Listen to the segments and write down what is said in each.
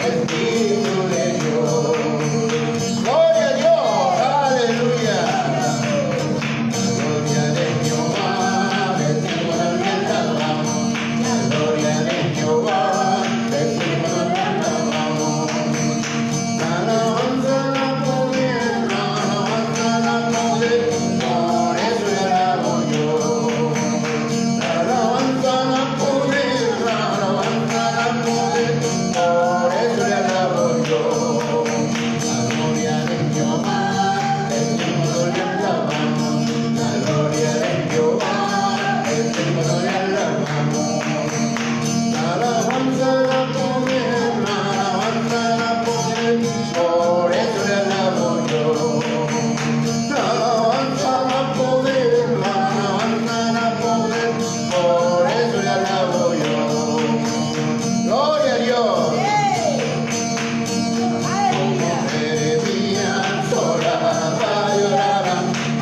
Espíritu de Dios. Gloria a Dios, aleluya. Gloria de Jehová, decimos al alabamos. La gloria de Jehová, decimos al alabamos. La alabanza, la poder, la alabanza, la poder, por eso le alabo yo. La alabanza, la poder, la alabanza, la poder, por eso le alabo yo. La gloria de Jehová, decimos le alabamos. La gloria de Jehová, decimos le alabamos. La alabanza, la poder, la alabanza, la poder, por eso le alabo yo. La alabanza, la poder, la alabanza, la poder, por eso le alabo yo. Gloria a Dios. Jeremías oraba y oraba,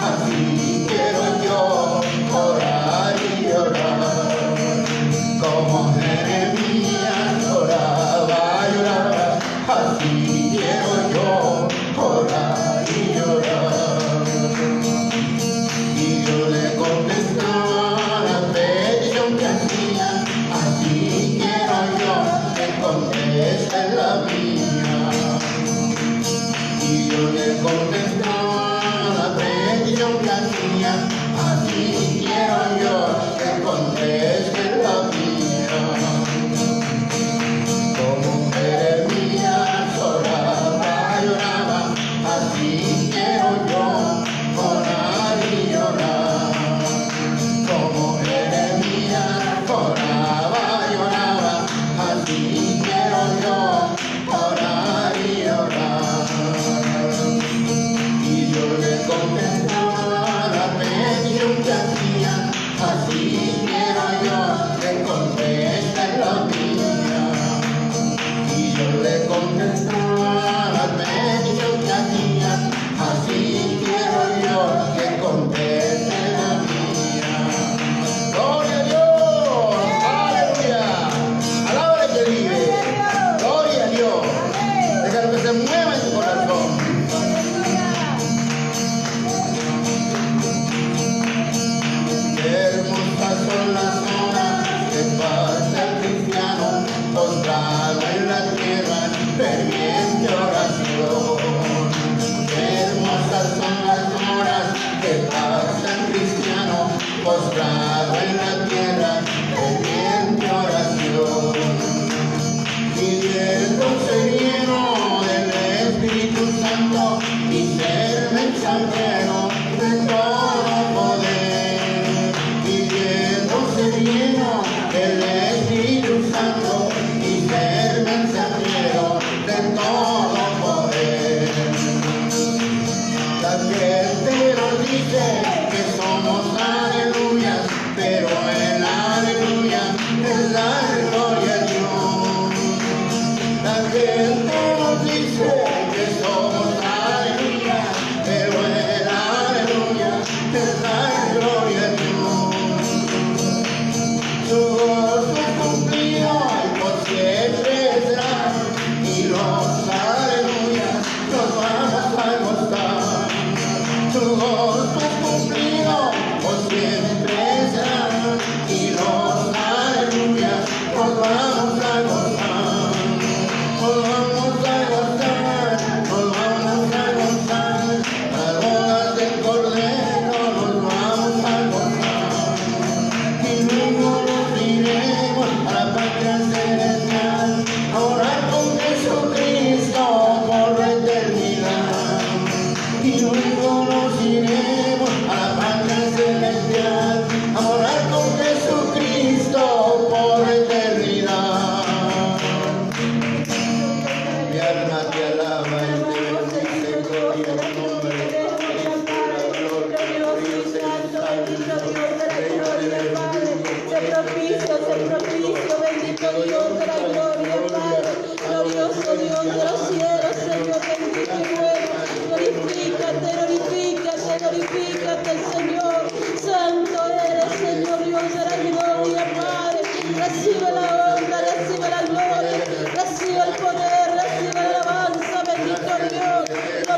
así quiero yo orar y orar. Como Jeremías oraba y oraba, así quiero yo orar y orar. Y yo le contestaba la petición que hacía, así quiero yo que conteste la mía. Y yo le contestaba la petición que hacía, así quiero yo que conteste la mía. Como Jeremías oraba y oraba, así quiero yo orar y orar. Como Jeremías oraba y oraba, así quiero yo orar y orar. Y yo le contestaba la petición que hacía, así quiero yo que conteste la mía. Y yo le contestaba la petición que hacía, así quiero yo que conteste la mía. Gloria a Dios, aleluya. Alábale que vive. Gloria a Dios. Déjalo que se mueva en tu corazón. Hermosas son las horas que pasa el cristiano, postrado en la tierra, ferviente oración. Hermosas son las horas que pasa el cristiano, postrado en la tierra, ferviente oración. Pidiéndose lleno del Espíritu Santo y ser mensajero de todo poder. Pidiéndose lleno del Espíritu Santo y ser mensajero de todo poder. La gente nos dice que somos aleluyas, pero el aleluya es la gloria a Dios. La gente nos dice que somos aleluyas, pero el aleluya es la gloria a Dios. Su gozo es cumplido y por siempre será, y los aleluyas nos vamos a gozar. Su gozo es cumplido por siempre será, y los aleluyas nos vamos a gozar. Nos vamos a gozar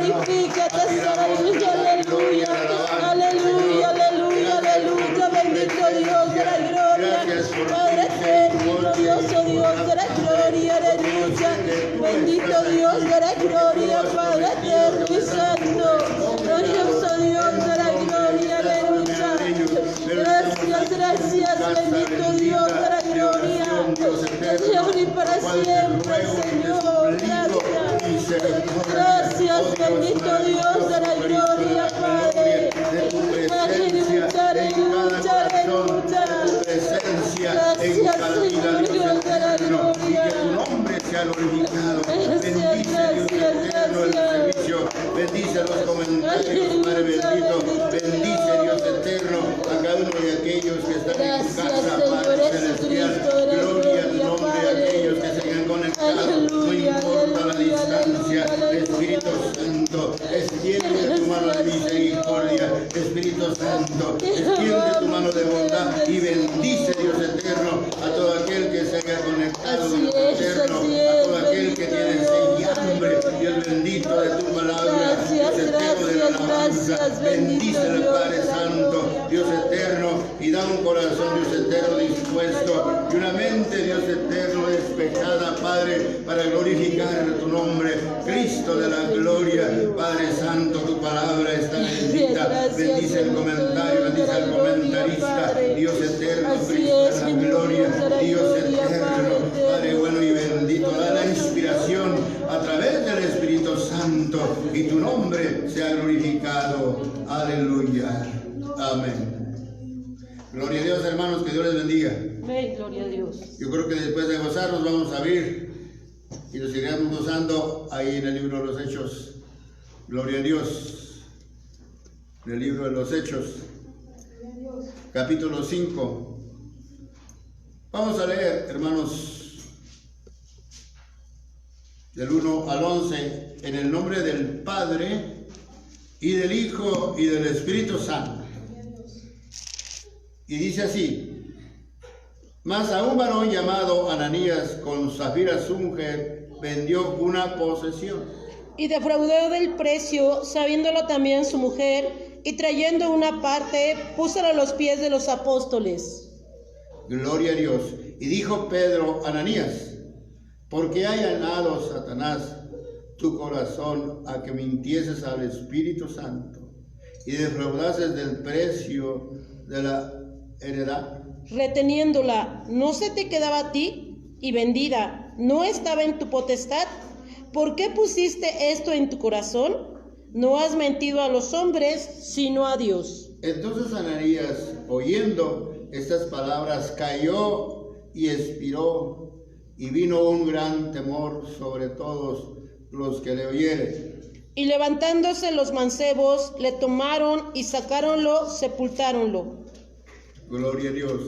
glorifícate, aleluya, aleluya, aleluya, aleluya, aleluya, bendito Dios de la gloria, Padre eterno, glorioso Dios de la gloria, aleluya, bendito Dios de la gloria, Padre eterno y santo, glorioso Dios de la gloria, aleluya, gracias, gracias, bendito Dios de la gloria, desde ahora y para siempre, Señor, gracias, gracias, bendito Dios de la gloria, Padre, aleluya, aleluya, aleluya, gracias, Señor Dios de la gloria, tu nombre sea glorificado. Bendice los comentarios, Padre bendito, bendice Dios eterno a cada uno de aquellos que están en su casa, Padre celestial, gloria a tu nombre a aquellos que se han conectado, no importa la distancia, Espíritu Santo, extiende tu mano de misericordia, Espíritu Santo, extiende tu mano de bondad y bendice Dios eterno a todo aquel que se haya conectado, Dios eterno, a todo aquel que tiene sed y hambre, Dios bendito de tu palabra, Dios eterno de la alabanza, bendícele Padre Santo, Dios eterno, y da un corazón, Dios eterno, dispuesto y una mente, Dios eterno, despejada, Padre, para glorificar tu nombre, Cristo de la gloria, Padre Santo, tu palabra está bendita, bendice el comentario, bendice al comentarista, Dios eterno, Cristo de la gloria, Dios eterno, Padre bueno y bendito, da la inspiración a través del Espíritu Santo y tu nombre sea glorificado, aleluya, amén. Gloria a Dios, hermanos, que Dios les bendiga. Amén, gloria a Dios. Yo creo que después de gozarnos vamos a abrir y nos seguiremos gozando ahí en el libro de los Hechos. Gloria a Dios. En el libro de los Hechos, capítulo 5. Vamos a leer, hermanos, del 1 al 11, en el nombre del Padre, y del Hijo, y del Espíritu Santo. Y dice así: mas a un varón llamado Ananías, con Zafira su mujer, vendió una posesión. Y defraudó del precio, sabiéndolo también su mujer, y trayendo una parte, púsala a los pies de los apóstoles. Gloria a Dios. Y dijo Pedro: Ananías, ¿por qué ha allanado Satanás tu corazón a que mintieses al Espíritu Santo y defraudases del precio de la heredad? Reteniéndola, ¿no se te quedaba a ti? Y vendida, ¿no estaba en tu potestad? ¿Por qué pusiste esto en tu corazón? No has mentido a los hombres, sino a Dios. Entonces Ananías, oyendo estas palabras, cayó y expiró, y vino un gran temor sobre todos los que le oyeren. Y levantándose los mancebos, le tomaron y sacáronlo, sepultáronlo. Gloria a Dios.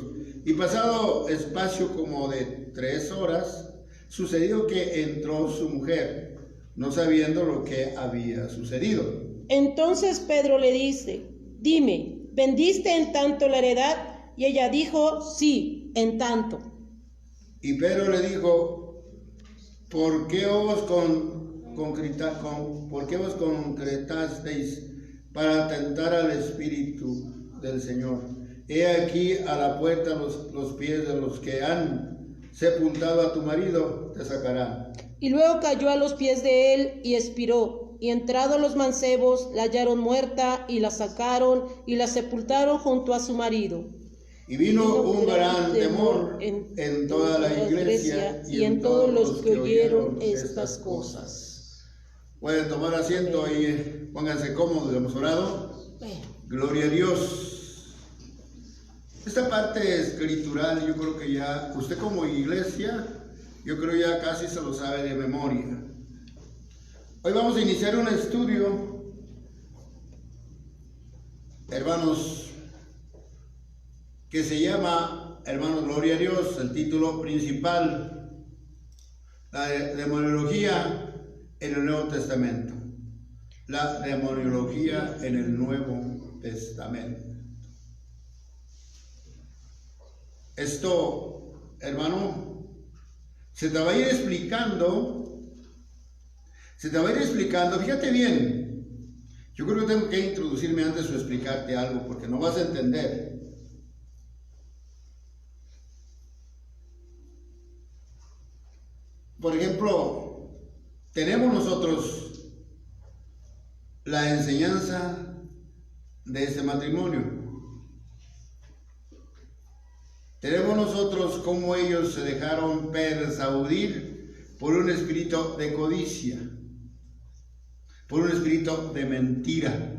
Y pasado espacio como de 3 horas, sucedió que entró su mujer, no sabiendo lo que había sucedido. Entonces Pedro le dice: dime, ¿vendiste en tanto la heredad? Y ella dijo: sí, en tanto. Y Pedro le dijo: ¿por qué os concretasteis para tentar al Espíritu del Señor? He aquí a la puerta los pies de los que han sepultado a tu marido te sacarán. Y luego cayó a los pies de él y expiró. Y entrados los mancebos, la hallaron muerta y la sacaron y la sepultaron junto a su marido. Y vino un gran temor en toda la iglesia y en todos los que oyeron estas cosas. Pueden tomar asiento y pónganse cómodos, hemos orado. Gloria a Dios. Esta parte escritural yo creo que ya, usted como iglesia, yo creo ya casi se lo sabe de memoria. Hoy vamos a iniciar un estudio, hermanos, que se llama, hermanos, gloria a Dios, el título principal, la demonología en el Nuevo Testamento. La demonología en el Nuevo Testamento. Esto, hermano, se te va a ir explicando Se te va a ir explicando, fíjate bien. Yo creo que tengo que introducirme antes o explicarte algo, porque no vas a entender. Por ejemplo, tenemos nosotros la enseñanza de este matrimonio. Tenemos nosotros cómo ellos se dejaron persuadir por un espíritu de codicia, por un espíritu de mentira.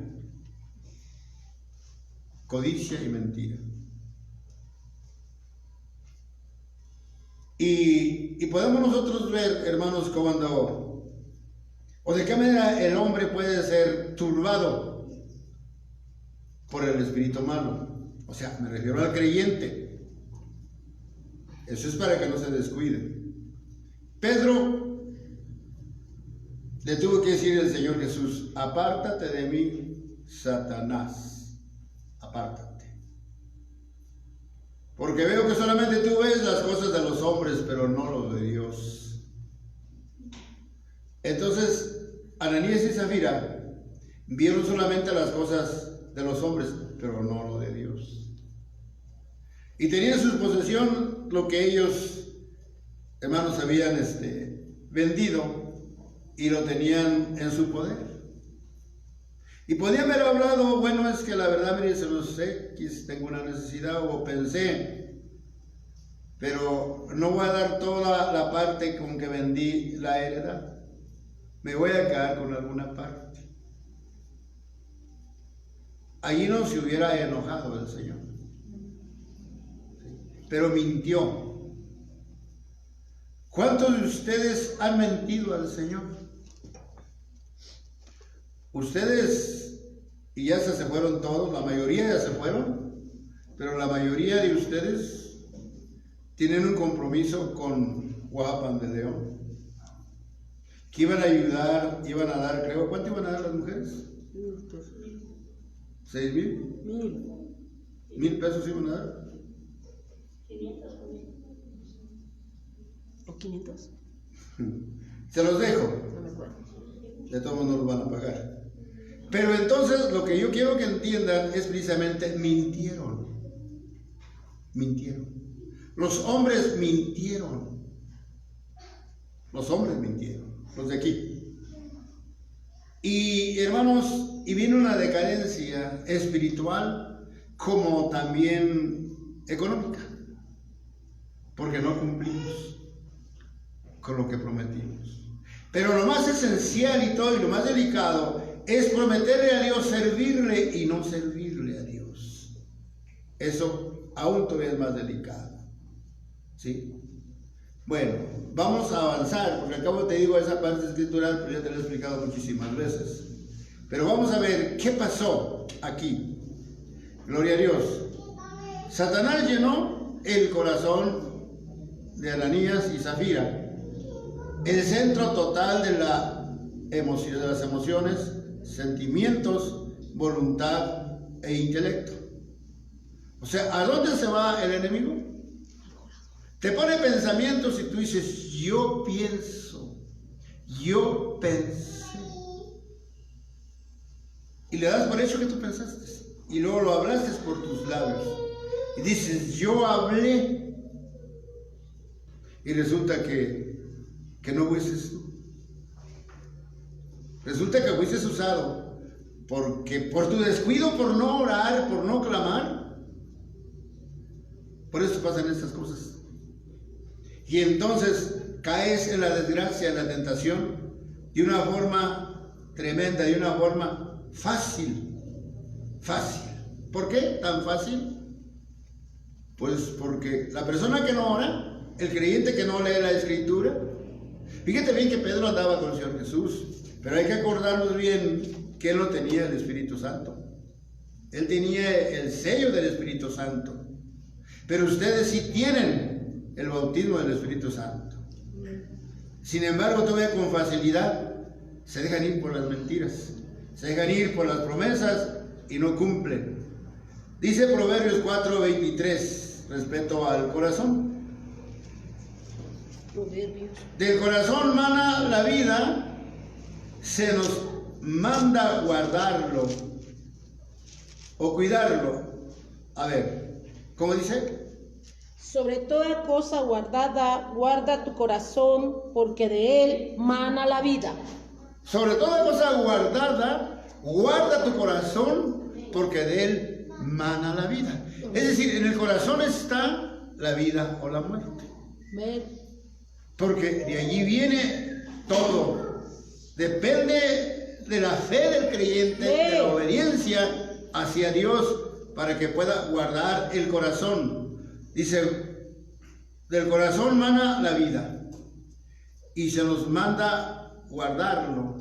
Codicia y mentira. Y podemos nosotros ver, hermanos, cuando o de qué manera el hombre puede ser turbado por el espíritu malo. O sea, me refiero al creyente. Eso es para que no se descuide. Pedro le tuvo que decir al Señor Jesús: apártate de mí, Satanás, apártate. Porque veo que solamente tú ves las cosas de los hombres, pero no lo de Dios. Entonces, Ananías y Zafira vieron solamente las cosas de los hombres, pero no lo de Dios. Y tenían en su posesión lo que ellos, hermanos, habían vendido, y lo tenían en su poder. Y podía haber hablado: bueno, es que la verdad, mire, se los sé, tengo una necesidad, o pensé, pero no voy a dar toda la parte con que vendí la heredad. Me voy a quedar con alguna parte. Allí no se hubiera enojado el Señor. Pero mintió. ¿Cuántos de ustedes han mentido al Señor? Ustedes, y ya se fueron todos, la mayoría ya se fueron, pero la mayoría de ustedes tienen un compromiso con Guapan de León, que iban a ayudar, iban a dar, creo, ¿cuánto iban a dar las mujeres? 6,000. 1,000 pesos iban a dar. 500 o 500. Se los dejo. No me acuerdo. De todos modos no los van a pagar. Pero entonces lo que yo quiero que entiendan es precisamente: mintieron. Mintieron. Los hombres mintieron. Los hombres mintieron. Los de aquí. Y hermanos, y viene una decadencia espiritual como también económica. Porque no cumplimos con lo que prometimos. Pero lo más esencial y todo, y lo más delicado, es prometerle a Dios servirle y no servirle a Dios. Eso aún todavía es más delicado. ¿Sí? Bueno, vamos a avanzar, porque acabo te digo esa parte escritural, pero ya te lo he explicado muchísimas veces. Pero vamos a ver qué pasó aquí. Gloria a Dios. Satanás llenó el corazón de Ananías y Zafira, el centro total de las emociones, sentimientos, voluntad e intelecto. O sea, ¿a dónde se va el enemigo? Te pone pensamientos y tú dices: yo pienso, yo pensé. Y le das por hecho que tú pensaste. Y luego lo hablaste por tus labios. Y dices: yo hablé. Y resulta que no fuiste tú. Resulta que fuiste usado porque por tu descuido, por no orar, por no clamar. Por eso pasan estas cosas. Y entonces caes en la desgracia, en la tentación, de una forma tremenda, de una forma fácil. Fácil. ¿Por qué tan fácil? Pues porque la persona que no ora, el creyente que no lee la Escritura. Fíjate bien que Pedro andaba con el Señor Jesús, pero hay que acordarnos bien que él no tenía el Espíritu Santo. Él tenía el sello del Espíritu Santo. Pero ustedes sí tienen el bautismo del Espíritu Santo. Sin embargo, todavía con facilidad se dejan ir por las mentiras, se dejan ir por las promesas y no cumplen. Dice Proverbios 4:23 respecto al corazón. Proverbios. Del corazón mana la vida se nos manda guardarlo o cuidarlo. A ver, ¿cómo dice? Sobre toda cosa guardada, guarda tu corazón, porque de él mana la vida. Sobre toda cosa guardada, guarda tu corazón, porque de él mana la vida. Es decir, en el corazón está la vida o la muerte. Amén. Porque de allí viene todo. Depende de la fe del creyente, de la obediencia hacia Dios, para que pueda guardar el corazón. Dice, del corazón mana la vida, y se nos manda guardarlo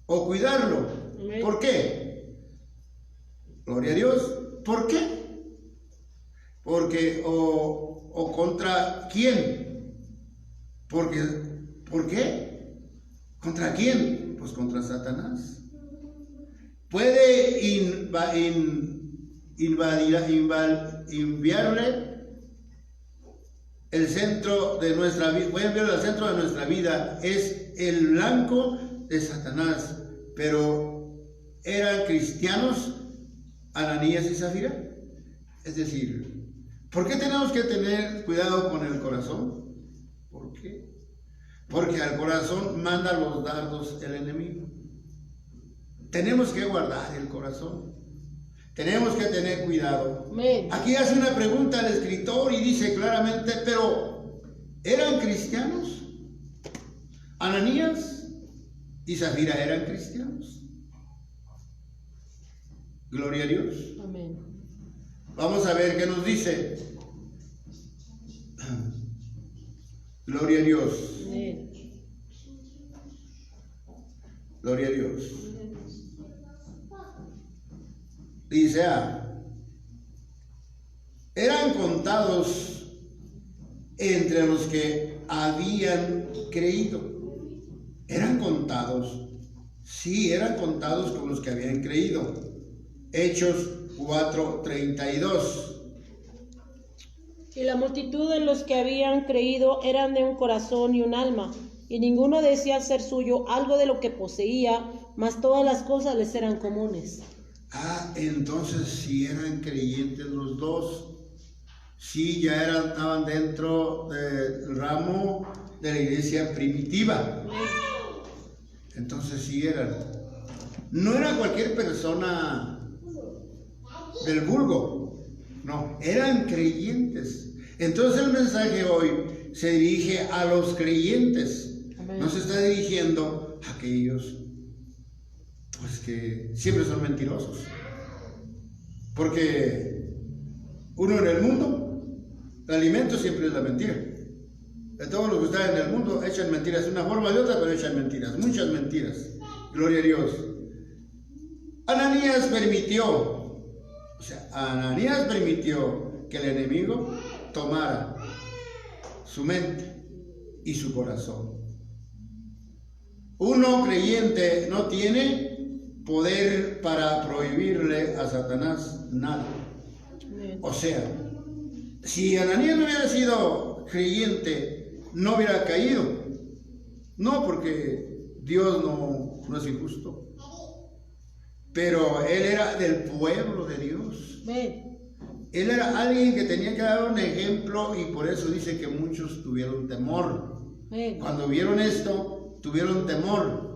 o cuidarlo. Amén. ¿Por qué? Gloria a Dios. ¿Por qué? Porque, o contra quién. Porque, ¿por qué? ¿Contra quién? Pues contra Satanás. Puede enviarle el centro de nuestra vida, puede enviarle al centro de nuestra vida. Es el blanco de Satanás. Pero ¿eran cristianos Ananías y Zafira? Es decir, ¿por qué tenemos que tener cuidado con el corazón? ¿Por qué? Porque al corazón manda los dardos el enemigo. Tenemos que guardar el corazón. Tenemos que tener cuidado. Amén. Aquí hace una pregunta el escritor y dice claramente, pero ¿eran cristianos? Ananías y Zafira eran cristianos. Gloria a Dios. Amén. Vamos a ver qué nos dice. Gloria a Dios. Amén. Gloria a Dios. Dice, eran contados entre los que habían creído. Eran contados. Sí, eran contados con los que habían creído. Hechos 4:32. Y la multitud de los que habían creído eran de un corazón y un alma, y ninguno decía ser suyo algo de lo que poseía, mas todas las cosas les eran comunes. Entonces sí eran creyentes los dos. Sí, ya estaban dentro del ramo de la iglesia primitiva. Entonces sí eran. No era cualquier persona del vulgo. No, eran creyentes. Entonces el mensaje hoy se dirige a los creyentes. Amén. No se está dirigiendo a aquellos pues que siempre son mentirosos. Porque uno en el mundo, el alimento siempre es la mentira. De todos los que están en el mundo echan mentiras de una forma o de otra, pero echan mentiras, muchas mentiras. Gloria a Dios. Ananías permitió que el enemigo tomara su mente y su corazón. Uno creyente no tiene poder para prohibirle a Satanás nada. O sea, si Ananías no hubiera sido creyente, no hubiera caído. No, porque Dios no es injusto. Pero él era del pueblo de Dios. Él era alguien que tenía que dar un ejemplo, y por eso dice que muchos tuvieron temor. Cuando vieron esto, tuvieron temor.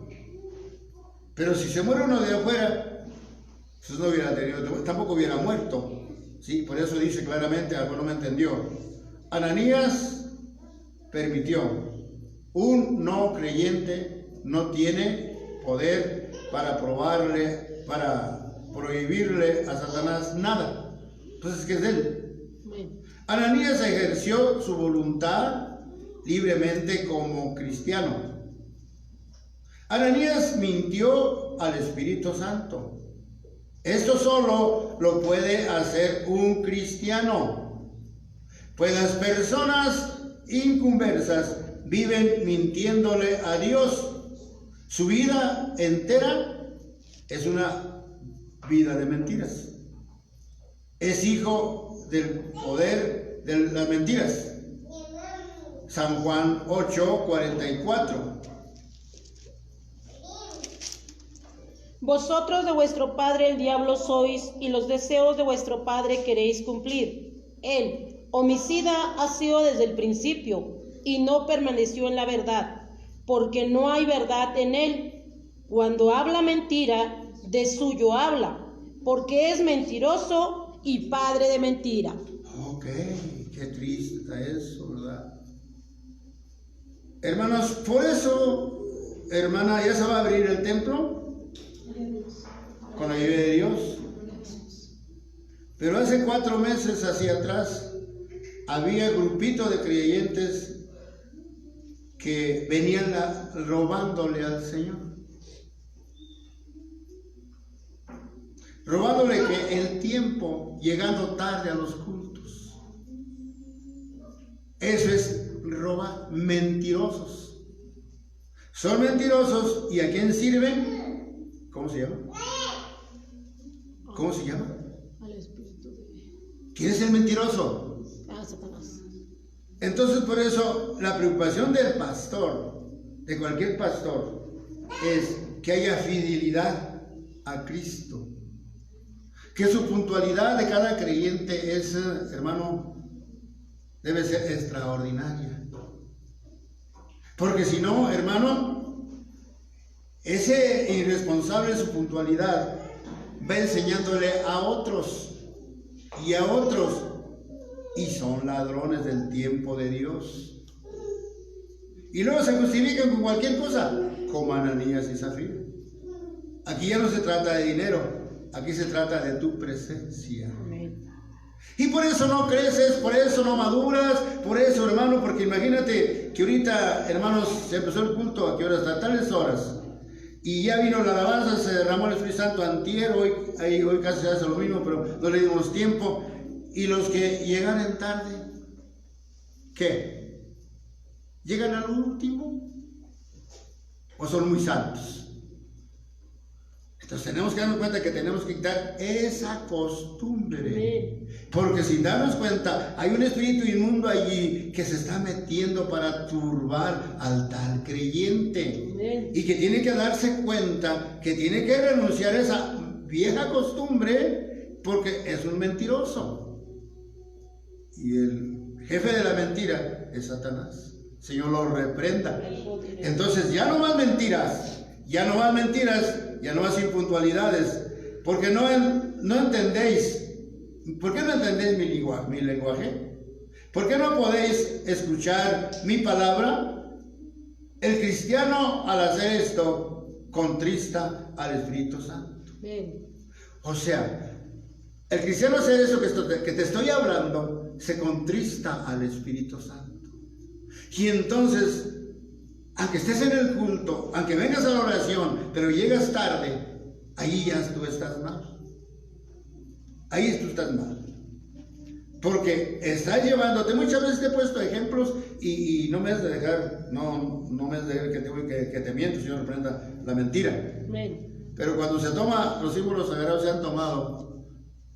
Pero si se muere uno de afuera, pues no hubiera tenido temor, tampoco hubiera muerto. Sí, por eso dice claramente, algo no me entendió. Ananías permitió. Un no creyente no tiene poder para prohibirle a Satanás nada. Entonces, ¿qué es él? Ananías ejerció su voluntad libremente como cristiano. Ananías mintió al Espíritu Santo. Esto solo lo puede hacer un cristiano, pues las personas inconversas viven mintiéndole a Dios. Su vida entera es una vida de mentiras. Es hijo del poder de las mentiras. San Juan 8:44. Vosotros de vuestro padre el diablo sois, y los deseos de vuestro padre queréis cumplir. Él, homicida, ha sido desde el principio, y no permaneció en la verdad, porque no hay verdad en él. Cuando habla mentira, de suyo habla, porque es mentiroso y padre de mentira. Ok, qué triste está eso, ¿verdad? Hermanos, por eso, hermana, ya se va a abrir el templo con la ayuda de Dios. Pero hace 4 meses hacia atrás había grupito de creyentes que venían robándole al Señor. Robándole que el tiempo, llegando tarde a los cultos. Eso es robar, mentirosos. Son mentirosos, ¿y a quién sirven? ¿Cómo se llama? ¿Cómo se llama? Al espíritu de... ¿Quién es el mentiroso? Satanás. Entonces, por eso, la preocupación del pastor, de cualquier pastor, es que haya fidelidad a Cristo. Que su puntualidad de cada creyente es, hermano, debe ser extraordinaria. Porque si no, hermano, ese irresponsable en su puntualidad va enseñándole a otros y a otros, y son ladrones del tiempo de Dios. Y luego se justifican con cualquier cosa, como Ananías y Zafira. Aquí ya no se trata de dinero, aquí se trata de tu presencia. Amén. Y por eso no creces, por eso no maduras, por eso, hermano, porque imagínate que ahorita, hermanos, se empezó el culto, ¿a qué hora? Hasta tales horas. Y ya vino la alabanza, se derramó el Espíritu Santo antier, hoy casi se hace lo mismo, pero no le dimos tiempo. Y los que llegan en tarde, ¿qué? ¿Llegan al último? ¿O son muy santos? Entonces tenemos que darnos cuenta que tenemos que quitar esa costumbre. Porque sin darnos cuenta, hay un espíritu inmundo allí que se está metiendo para turbar al tal creyente. Y que tiene que darse cuenta que tiene que renunciar a esa vieja costumbre porque es un mentiroso. Y el jefe de la mentira es Satanás. Señor lo reprenda. Entonces ya no más mentiras, ya no más impuntualidades, porque no entendéis. ¿Por qué no entendéis mi lenguaje? ¿Por qué no podéis escuchar mi palabra? El cristiano, al hacer esto, contrista al Espíritu Santo. O sea, el cristiano hacer eso que te estoy hablando, se contrista al Espíritu Santo. Y entonces, aunque estés en el culto, aunque vengas a la oración, pero llegas tarde, ahí ya tú estás mal. Ahí tú estás mal. Porque estás llevándote, muchas veces te he puesto ejemplos y no me has de dejar, no me has de dejar que te miento, Señor, reprenda la mentira. Amén. Pero cuando se toma, los símbolos sagrados se han tomado,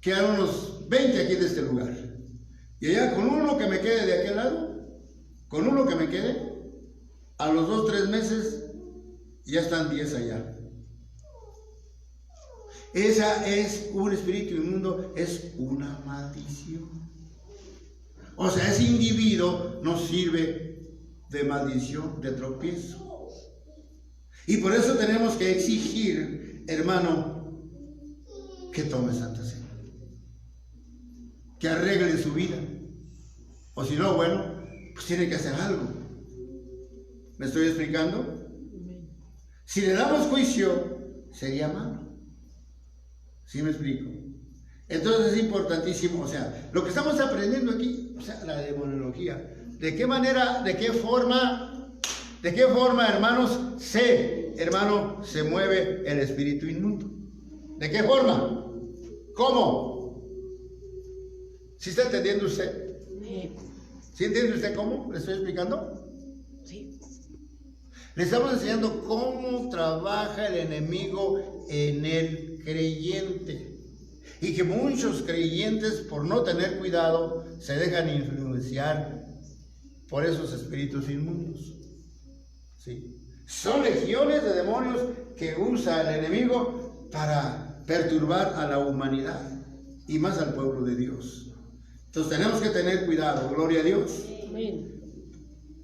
quedan unos 20 aquí de este lugar. Y allá con uno que me quede de aquel lado, con uno que me quede, a los 2 o 3 meses ya están 10 allá. Esa es un espíritu inmundo, es una maldición. O sea, ese individuo nos sirve de maldición, de tropiezo. Y por eso tenemos que exigir, hermano, que tome Santa Cena, que arregle su vida. O si no, bueno, pues tiene que hacer algo. ¿Me estoy explicando? Si le damos juicio, sería malo. ¿Sí me explico? Entonces es importantísimo, o sea, lo que estamos aprendiendo aquí, o sea, la demonología. ¿De qué manera, de qué forma, hermanos, se mueve el espíritu inmundo? ¿De qué forma? ¿Cómo? ¿Sí está entendiendo usted? ¿Sí entiende usted cómo? ¿Le estoy explicando? Sí. Le estamos enseñando cómo trabaja el enemigo en el creyente. Y que muchos creyentes, por no tener cuidado, se dejan influenciar por esos espíritus inmundos. ¿Sí? Son legiones de demonios que usa el enemigo para perturbar a la humanidad y más al pueblo de Dios. Entonces tenemos que tener cuidado, gloria a Dios. Amén.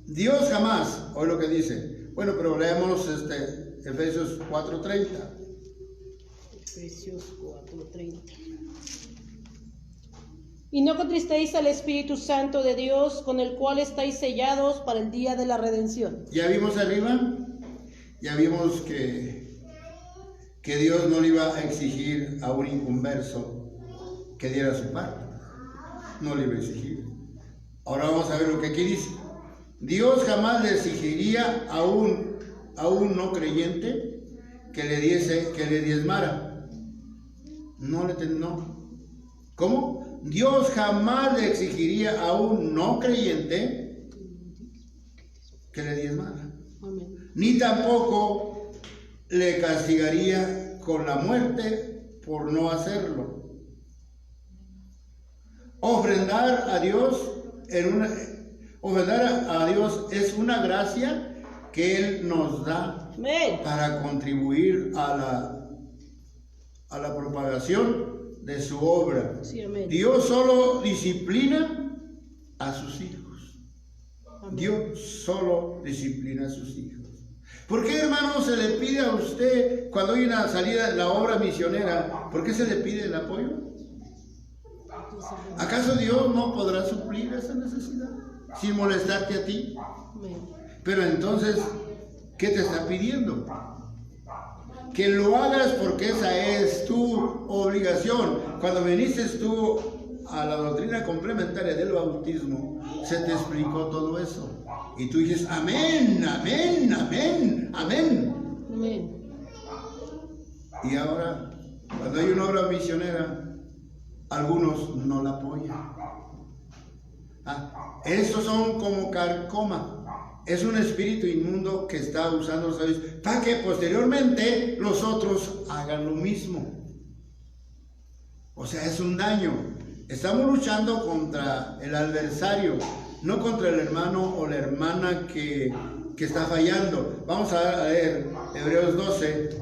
Dios jamás, hoy lo que dice, bueno, pero leemos Efesios 4:30. Efesios 4:30. Y no contristéis al Espíritu Santo de Dios, con el cual estáis sellados para el día de la redención. Ya vimos arriba, ya vimos que Dios no le iba a exigir a un inconverso que diera su parte. No le iba a exigir. Ahora vamos a ver lo que aquí dice. Dios jamás le exigiría a un no creyente que le diezmara. No. ¿Cómo? Dios jamás le exigiría a un no creyente que le diezmara. Amén. Ni tampoco le castigaría con la muerte por no hacerlo. Ofrendar a Dios es una gracia que Él nos da Amén. para contribuir a la propagación de su obra. Sí, amén. Dios solo disciplina a sus hijos. Amén. Dios solo disciplina a sus hijos. ¿Por qué, hermano, se le pide a usted, cuando hay una salida de la obra misionera, por qué se le pide el apoyo? ¿Acaso Dios no podrá suplir esa necesidad sin molestarte a ti? Amén. Pero entonces, ¿qué te está pidiendo? Que lo hagas porque esa es tu obligación. Cuando viniste tú a la doctrina complementaria del bautismo, se te explicó todo eso. Y tú dices, amén, amén, amén, amén. Amén. Y ahora, cuando hay una obra misionera, algunos no la apoyan. Estos son como carcoma. Es un espíritu inmundo que está usando los sabios para que posteriormente los otros hagan lo mismo. O sea, es un daño. Estamos luchando contra el adversario, no contra el hermano o la hermana que está fallando. Vamos a leer Hebreos 12.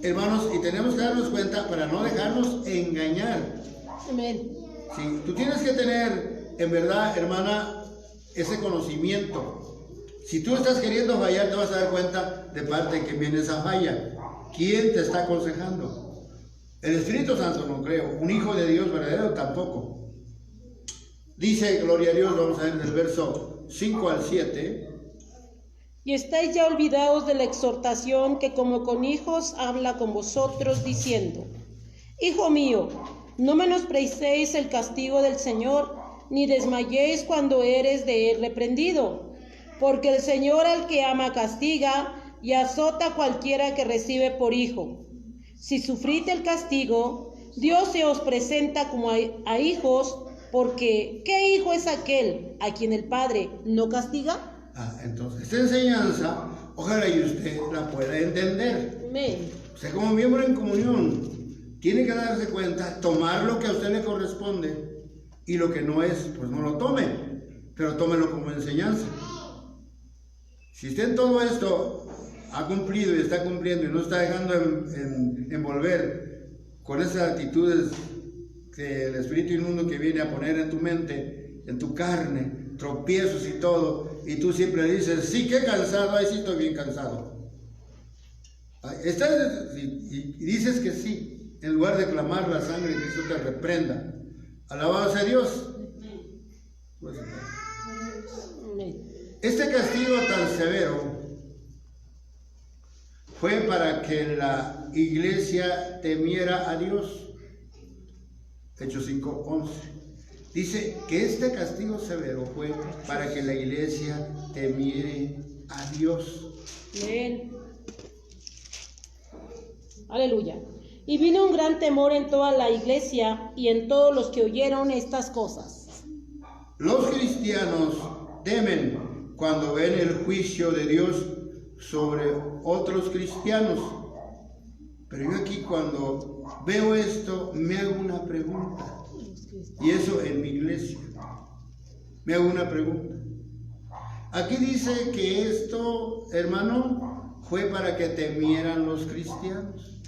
Hermanos, y tenemos que darnos cuenta para no dejarnos engañar. Amén. Sí, tú tienes que tener, en verdad, hermana, ese conocimiento. Si tú estás queriendo fallar, te vas a dar cuenta de parte de que viene esa falla. ¿Quién te está aconsejando? El Espíritu Santo no creo. Un hijo de Dios verdadero tampoco. Dice, gloria a Dios, vamos a ver del verso 5 al 7. Y estáis ya olvidados de la exhortación que como con hijos habla con vosotros, diciendo: Hijo mío, no menosprecéis el castigo del Señor, ni desmayéis cuando eres de él reprendido, porque el Señor al que ama castiga y azota a cualquiera que recibe por hijo. Si sufrís el castigo, Dios se os presenta como a hijos, porque ¿qué hijo es aquel a quien el Padre no castiga? Entonces, esta enseñanza, ojalá y usted la pueda entender. Amén. Usted como miembro en comunión tiene que darse cuenta, tomar lo que a usted le corresponde y lo que no es, pues no lo tome, pero tómelo como enseñanza. Si usted en todo esto ha cumplido y está cumpliendo y no está dejando envolver con esas actitudes que el espíritu inmundo que viene a poner en tu mente, en tu carne, tropiezos y todo, y tú siempre dices, sí, qué cansado, ay, sí, estoy bien cansado. Y dices que sí, en lugar de clamar la sangre de Cristo te reprenda. Alabado sea Dios. Pues, este castigo tan severo fue para que la iglesia temiera a Dios. Hechos 5:11. Dice que este castigo severo fue para que la iglesia temiere a Dios. Amén. Aleluya. Y vino un gran temor en toda la iglesia y en todos los que oyeron estas cosas. Los cristianos temen cuando ven el juicio de Dios sobre otros cristianos. Pero yo aquí cuando veo esto me hago una pregunta. Y eso en mi iglesia. Me hago una pregunta. Aquí dice que esto, hermano, fue para que temieran los cristianos.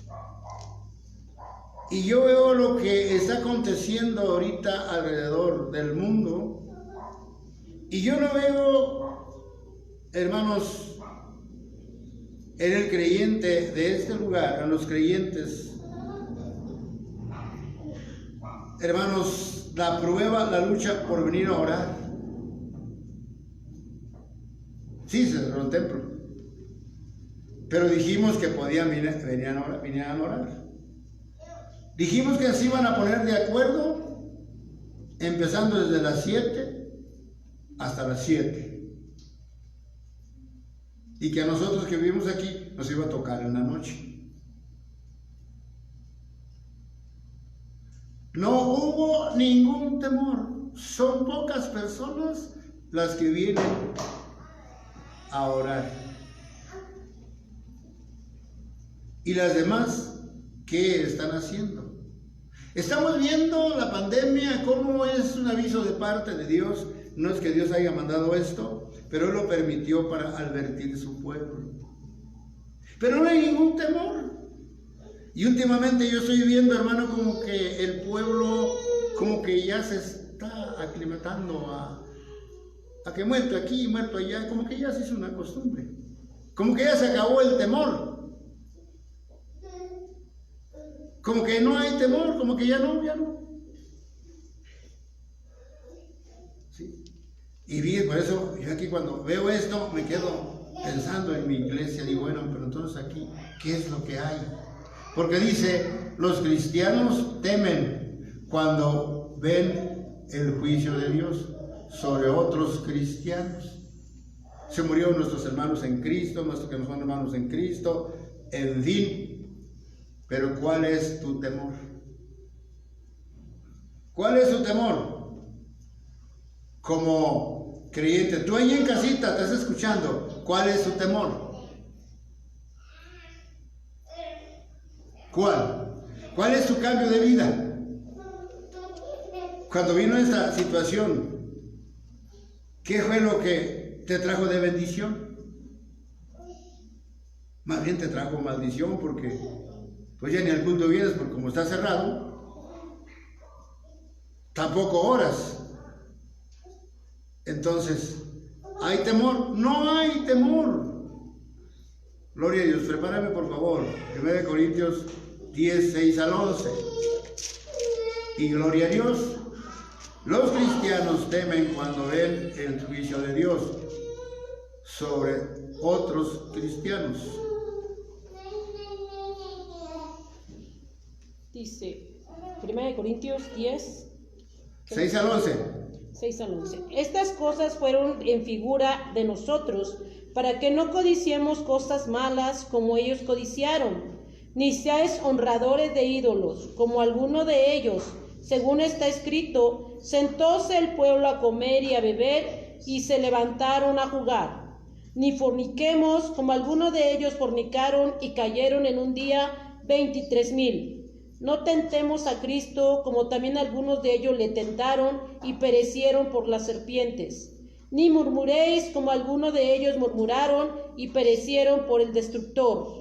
Y yo veo lo que está aconteciendo ahorita alrededor del mundo. Y yo no veo, hermanos, en el creyente de este lugar, en los creyentes, hermanos, la prueba, la lucha por venir a orar. Sí, se cerró el templo, pero dijimos que podían vinieran a orar. Dijimos que se iban a poner de acuerdo, empezando desde las 7 hasta las 7. Y que a nosotros que vivimos aquí nos iba a tocar en la noche. No hubo ningún temor. Son pocas personas las que vienen a orar. Y las demás, ¿qué están haciendo? Estamos viendo la pandemia como es un aviso de parte de Dios. No es que Dios haya mandado esto, pero Él lo permitió para advertir a su pueblo. Pero no hay ningún temor. Y últimamente yo estoy viendo, hermano, como que el pueblo como que ya se está aclimatando a que muerto aquí, muerto allá, como que ya se hizo una costumbre. Como que ya se acabó el temor. Como que no hay temor, como que ya no. ¿Sí? Y bien, por eso yo aquí cuando veo esto me quedo pensando en mi iglesia. Digo, bueno, pero entonces aquí, ¿qué es lo que hay? Porque dice, los cristianos temen cuando ven el juicio de Dios sobre otros cristianos. Se murieron nuestros hermanos en Cristo, nuestros que no son hermanos en Cristo, en fin. Pero ¿cuál es tu temor? ¿Cuál es tu temor? Como creyente, tú ahí en casita estás escuchando, ¿cuál es tu temor? ¿Cuál? ¿Cuál es tu cambio de vida? Cuando vino esta situación, ¿qué fue lo que te trajo de bendición? Más bien te trajo maldición porque pues ya ni al culto vienes porque como está cerrado, tampoco oras. Entonces, ¿hay temor? No hay temor. Gloria a Dios. Prepárame por favor. 1 Corintios 10, 6 al 11. Y gloria a Dios. Los cristianos temen cuando ven el juicio de Dios sobre otros cristianos. Dice 1 Corintios 10, 6 al 11. 6 al 11. Estas cosas fueron en figura de nosotros, para que no codiciemos cosas malas como ellos codiciaron, ni seáis honradores de ídolos, como alguno de ellos, según está escrito, sentóse el pueblo a comer y a beber, y se levantaron a jugar. Ni forniquemos, como algunos de ellos fornicaron y cayeron en un día 23,000. No tentemos a Cristo, como también algunos de ellos le tentaron y perecieron por las serpientes. Ni murmuréis, como algunos de ellos murmuraron y perecieron por el destructor.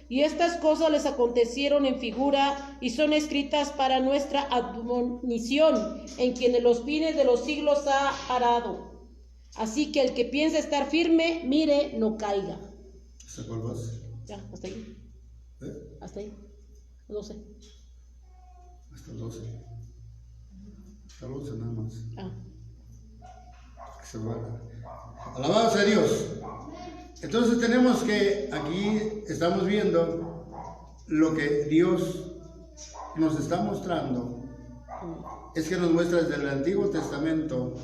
Y estas cosas les acontecieron en figura y son escritas para nuestra admonición, en quien en los fines de los siglos ha parado. Así que el que piensa estar firme, mire, no caiga. ¿Hasta cuál vas? Ya, hasta ahí. Hasta ahí. 12. Hasta el 12. Hasta el 11 nada más. Se va. Alabado sea Dios. Entonces tenemos que aquí estamos viendo lo que Dios nos está mostrando. Es que nos muestra desde el Antiguo Testamento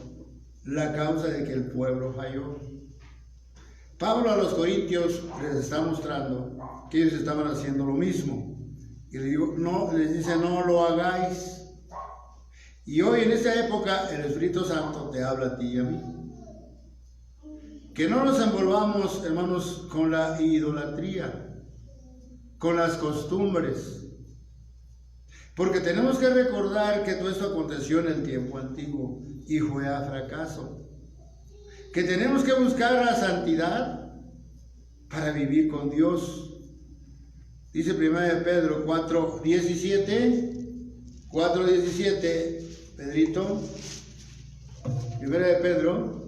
la causa de que el pueblo falló. Pablo a los Corintios les está mostrando que ellos estaban haciendo lo mismo. Y les dice, no lo hagáis. Y hoy en esta época el Espíritu Santo te habla a ti y a mí. Que no nos envolvamos, hermanos, con la idolatría, con las costumbres. Porque tenemos que recordar que todo esto aconteció en el tiempo antiguo y fue a fracaso. Que tenemos que buscar la santidad para vivir con Dios. Dice 1 Pedro 4, 17. 4:17, Pedrito, primera de Pedro.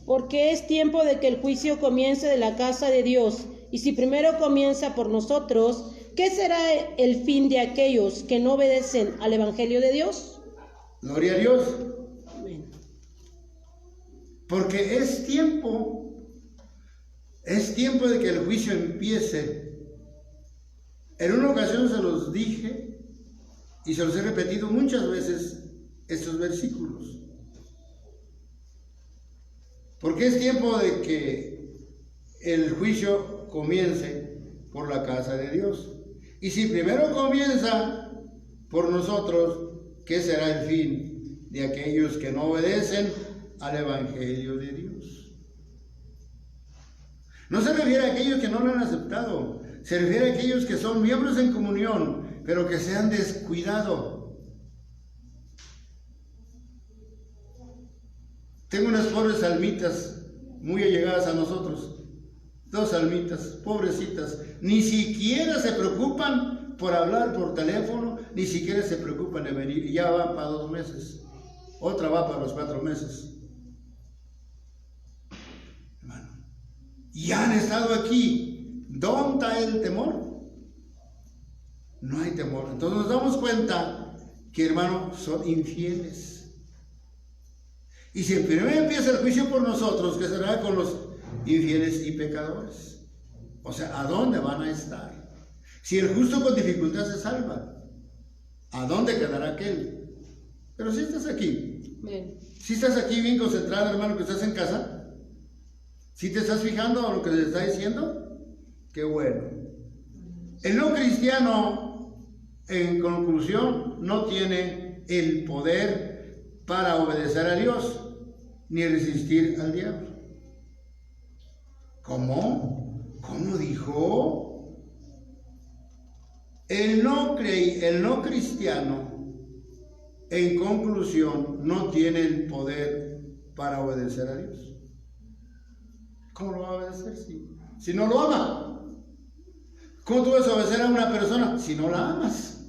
Porque es tiempo de que el juicio comience de la casa de Dios. Y si primero comienza por nosotros, ¿qué será el fin de aquellos que no obedecen al Evangelio de Dios? Gloria a Dios. Amén. Porque es tiempo de que el juicio empiece. En una ocasión se los dije y se los he repetido muchas veces estos versículos. Porque es tiempo de que el juicio comience por la casa de Dios. Y si primero comienza por nosotros, ¿qué será el fin de aquellos que no obedecen al Evangelio de Dios? No se refiere a aquellos que no lo han aceptado, se refiere a aquellos que son miembros en comunión, pero que se han descuidado. Tengo unas pobres almitas muy allegadas a nosotros, 2 almitas, pobrecitas, ni siquiera se preocupan por hablar por teléfono, ni siquiera se preocupan de venir, y ya van para 2 meses, otra va para los 4 meses. Hermano, y han estado aquí. ¿Dónde está el temor? No hay temor. Entonces nos damos cuenta que, hermano, son infieles. Y si primero empieza el juicio por nosotros, ¿qué será con los infieles y pecadores? O sea, ¿a dónde van a estar? Si el justo con dificultad se salva, ¿a dónde quedará aquel? Pero si estás aquí, si estás aquí bien concentrado, hermano, que estás en casa, si te estás fijando en lo que se está diciendo, qué bueno. El no cristiano, en conclusión, no tiene el poder para obedecer a Dios ni resistir al diablo. ¿Cómo? ¿Cómo dijo? El no cristiano, en conclusión, no tiene el poder para obedecer a Dios. ¿Cómo lo va a obedecer si no lo ama? ¿Cómo tú vas a obedecer a una persona si no la amas?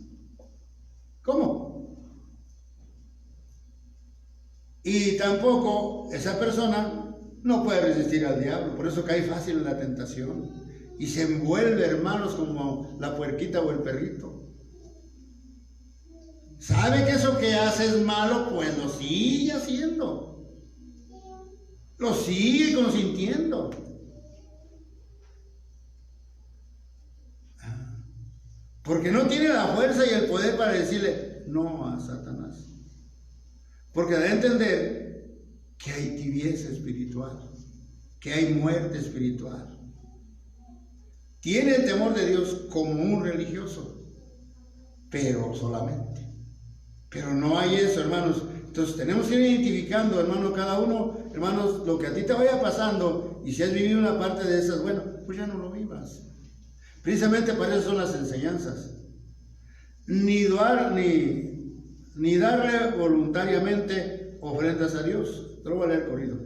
¿Cómo? Y tampoco esa persona no puede resistir al diablo, por eso cae fácil en la tentación y se envuelve, hermanos, como la puerquita o el perrito. Sabe que eso que hace es malo, pues lo sigue haciendo, lo sigue consintiendo. Porque no tiene la fuerza y el poder para decirle no a Satanás. Porque da a entender que hay tibieza espiritual, que hay muerte espiritual. Tiene el temor de Dios como un religioso, pero solamente. Pero no hay eso, hermanos. Entonces tenemos que ir identificando, hermano, cada uno, hermanos, lo que a ti te vaya pasando, y si has vivido una parte de esas, bueno, pues ya no lo vivas. Precisamente para eso son las enseñanzas. Ni darle voluntariamente ofrendas a Dios. Te lo voy a leer corrido.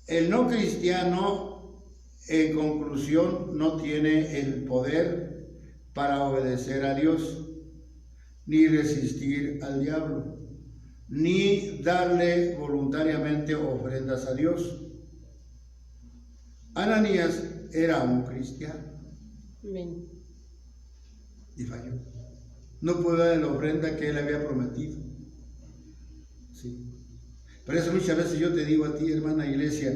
El no cristiano, en conclusión, no tiene el poder para obedecer a Dios, ni resistir al diablo, ni darle voluntariamente ofrendas a Dios. Ananías era un cristiano. Amén. Y falló. No pudo dar la ofrenda que él había prometido. Sí. Por eso muchas veces yo te digo a ti, hermana iglesia,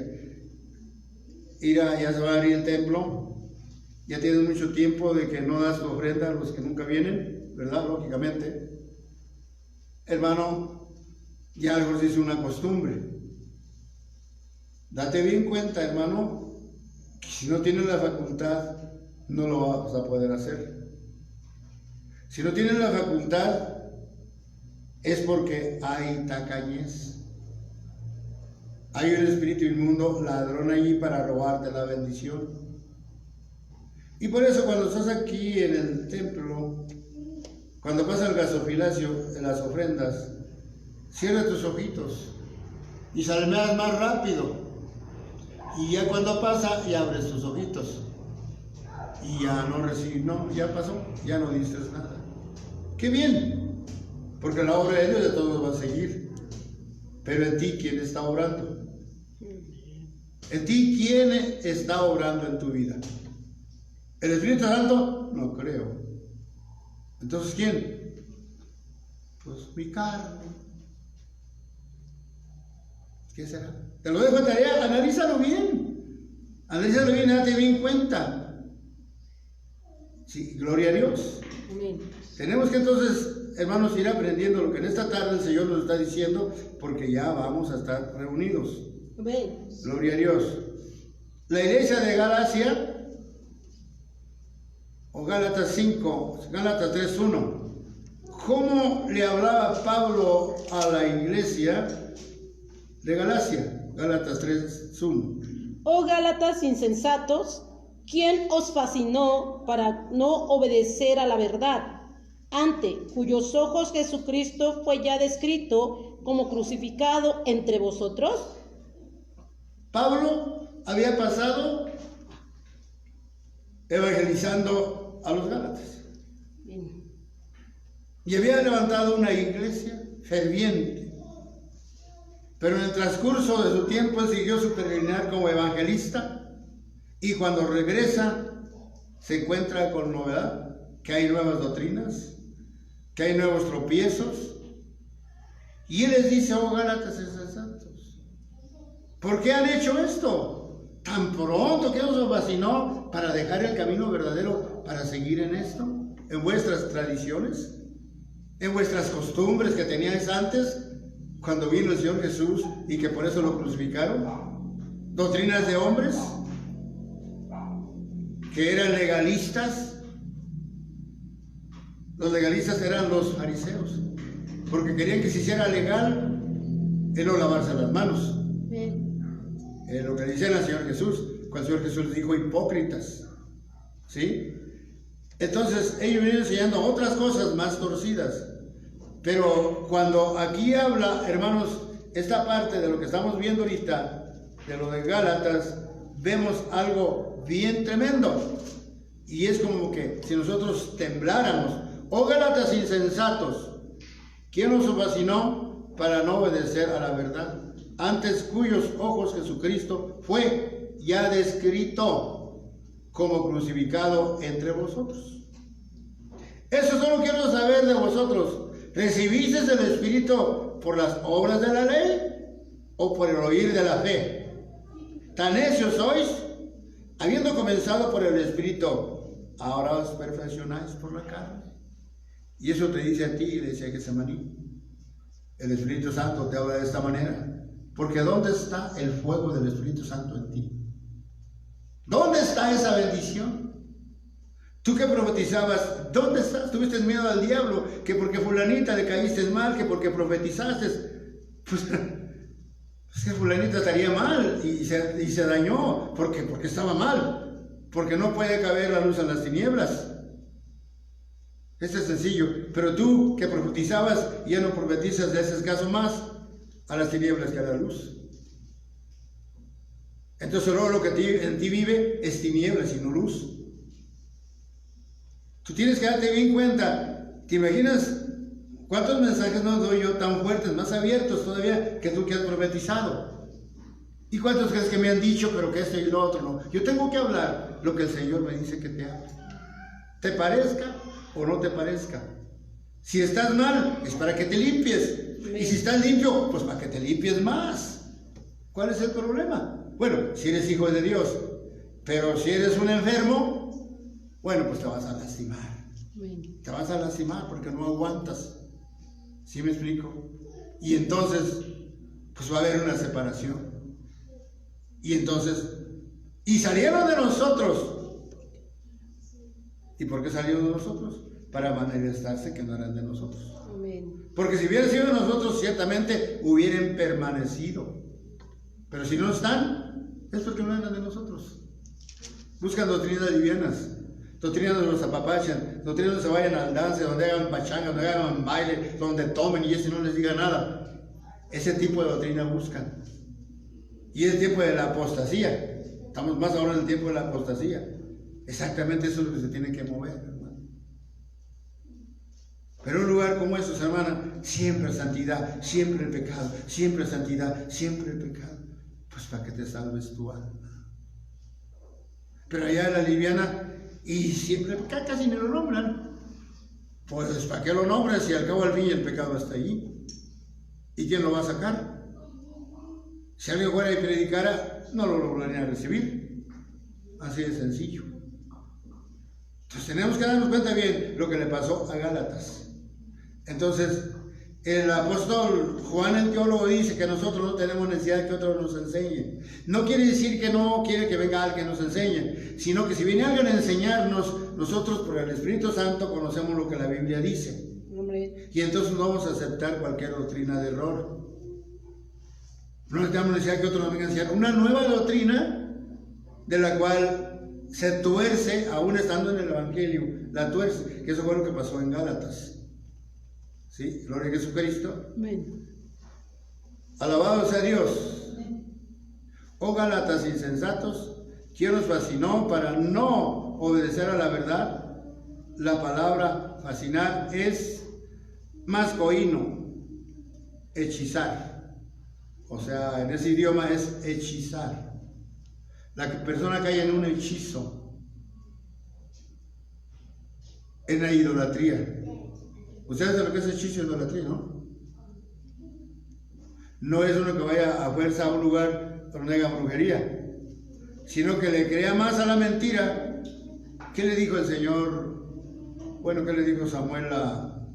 ya se va a abrir el templo, ya tienes mucho tiempo de que no das tu ofrenda a los que nunca vienen, ¿verdad? Lógicamente. Hermano, ya algo se hizo una costumbre. Date bien cuenta, hermano, que si no tienes la facultad, no lo vas a poder hacer. Si no tienes la facultad, es porque hay tacañez. Hay un espíritu inmundo, ladrón allí para robarte la bendición. Y por eso cuando estás aquí en el templo, cuando pasa el gasofilacio de las ofrendas, cierra tus ojitos y salmeas más rápido. Y ya cuando pasa, ya abres tus ojitos. Y ya no recibes, no, ya pasó, ya no diste nada. Qué bien, porque la obra de Dios de todos va a seguir. Pero en ti, ¿quién está obrando? En ti, ¿quién está obrando en tu vida? ¿El Espíritu Santo? No creo. Entonces, ¿quién? Pues mi carne. ¿Qué será? Te lo dejo de tarea, analízalo bien. Analízalo bien, date bien cuenta. Sí, gloria a Dios. Amén. Tenemos que entonces, hermanos, ir aprendiendo lo que en esta tarde el Señor nos está diciendo, porque ya vamos a estar reunidos. Amén. Gloria a Dios. La iglesia de Galacia, o Gálatas 5, Gálatas 3:1. ¿Cómo le hablaba Pablo a la iglesia de Galacia? Gálatas 3:1. Oh Gálatas insensatos, ¿quién os fascinó para no obedecer a la verdad? Ante cuyos ojos Jesucristo fue ya descrito como crucificado entre vosotros. Pablo había pasado evangelizando a los Gálatas. Bien. Y había levantado una iglesia ferviente. Pero en el transcurso de su tiempo él siguió su peregrinar como evangelista. Y cuando regresa, se encuentra con novedad, que hay nuevas doctrinas, que hay nuevos tropiezos. Y él les dice: oh Gálatas insensatos, ¿por qué han hecho esto? Tan pronto que os fascinó para dejar el camino verdadero, para seguir en esto, en vuestras tradiciones, en vuestras costumbres que teníais antes, cuando vino el Señor Jesús y que por eso lo crucificaron. Doctrinas de hombres que eran legalistas. Los legalistas eran los fariseos, porque querían que se hiciera legal el no lavarse las manos. Bien. Lo que le dicen al Señor Jesús, cuando el Señor Jesús les dijo hipócritas. ¿Sí? Entonces ellos vienen enseñando otras cosas más torcidas. Pero cuando aquí habla, hermanos, esta parte de lo que estamos viendo ahorita, de lo de Gálatas, vemos algo bien tremendo. Y es como que si nosotros tembláramos: oh Gálatas insensatos, ¿quién os fascinó para no obedecer a la verdad? Antes cuyos ojos Jesucristo fue ya descrito como crucificado entre vosotros. Eso solo quiero saber de vosotros. ¿Recibisteis el Espíritu por las obras de la ley o por el oír de la fe? ¿Tan necios sois? Habiendo comenzado por el Espíritu, ahora os perfeccionáis por la carne. Y eso te dice a ti, iglesia de Getsemaní. El Espíritu Santo te habla de esta manera. Porque ¿dónde está el fuego del Espíritu Santo en ti? ¿Dónde está esa bendición? Tú que profetizabas, ¿dónde estás? ¿Tuviste miedo al diablo? Que porque fulanita le caíste mal, que porque profetizaste, pues que fulanita estaría mal y se dañó porque estaba mal, porque no puede caber la luz en las tinieblas. Esto es sencillo. Pero tú que profetizabas, ya no profetizas, le haces caso más a las tinieblas que a la luz. Entonces luego lo que en ti vive es tinieblas y no luz. Tú tienes que darte bien cuenta. ¿Te imaginas cuántos mensajes no doy yo tan fuertes, más abiertos todavía que tú que has profetizado? ¿Y cuántos crees que me han dicho, pero que esto y lo otro no? Yo tengo que hablar lo que el Señor me dice que te hable. ¿Te parezca o no te parezca? Si estás mal, es para que te limpies. Y si estás limpio, pues para que te limpies más. ¿Cuál es el problema? Bueno, si eres hijo de Dios. Pero si eres un enfermo, bueno, pues te vas a lastimar. Te vas a lastimar porque no aguantas. ¿Sí me explico? Y entonces, pues va a haber una separación. Y entonces, y salieron de nosotros. ¿Y por qué salieron de nosotros? Para manifestarse que no eran de nosotros. Amén. Porque si hubieran sido de nosotros, ciertamente hubieran permanecido. Pero si no están, es porque no eran de nosotros. Buscan doctrinas livianas, doctrinas donde los apapachan, doctrinas donde se vayan al dance, donde hagan pachanga, donde hagan baile, donde tomen y ese no les diga nada. Ese tipo de doctrina buscan. Y es el tiempo de la apostasía. Estamos más ahora en el tiempo de la apostasía. Exactamente eso es lo que se tiene que mover, hermano. Pero un lugar como esos, hermana, siempre santidad, siempre el pecado, siempre santidad, siempre el pecado. Pues para que te salves tu alma. Pero allá en la liviana, y siempre casi ni lo nombran. Pues para qué lo nombran si al cabo al fin el pecado está allí. ¿Y quién lo va a sacar? Si alguien fuera y predicara, no lo lograría recibir. Así de sencillo. Entonces tenemos que darnos cuenta bien lo que le pasó a Gálatas. Entonces, el apóstol Juan el teólogo dice que nosotros no tenemos necesidad de que otro nos enseñe. No quiere decir que no quiere que venga alguien que nos enseñe, sino que si viene alguien a enseñarnos, nosotros por el Espíritu Santo conocemos lo que la Biblia dice. Y entonces no vamos a aceptar cualquier doctrina de error. No tenemos necesidad de que otro nos venga a enseñar una nueva doctrina de la cual se tuerce, aún estando en el Evangelio, la tuerce, que eso fue lo que pasó en Gálatas. ¿Sí? Gloria a Jesucristo. Amén. Alabado sea Dios. Oh Gálatas insensatos, ¿quién os fascinó para no obedecer a la verdad? La palabra fascinar es mascoíno, hechizar. O sea, en ese idioma es hechizar. La persona cae en un hechizo, en la idolatría. Ustedes saben lo que es hechizo y idolatría, ¿no? No es uno que vaya a fuerza a un lugar donde haya brujería, sino que le crea más a la mentira. ¿Qué le dijo el Señor? Bueno, ¿qué le dijo Samuel a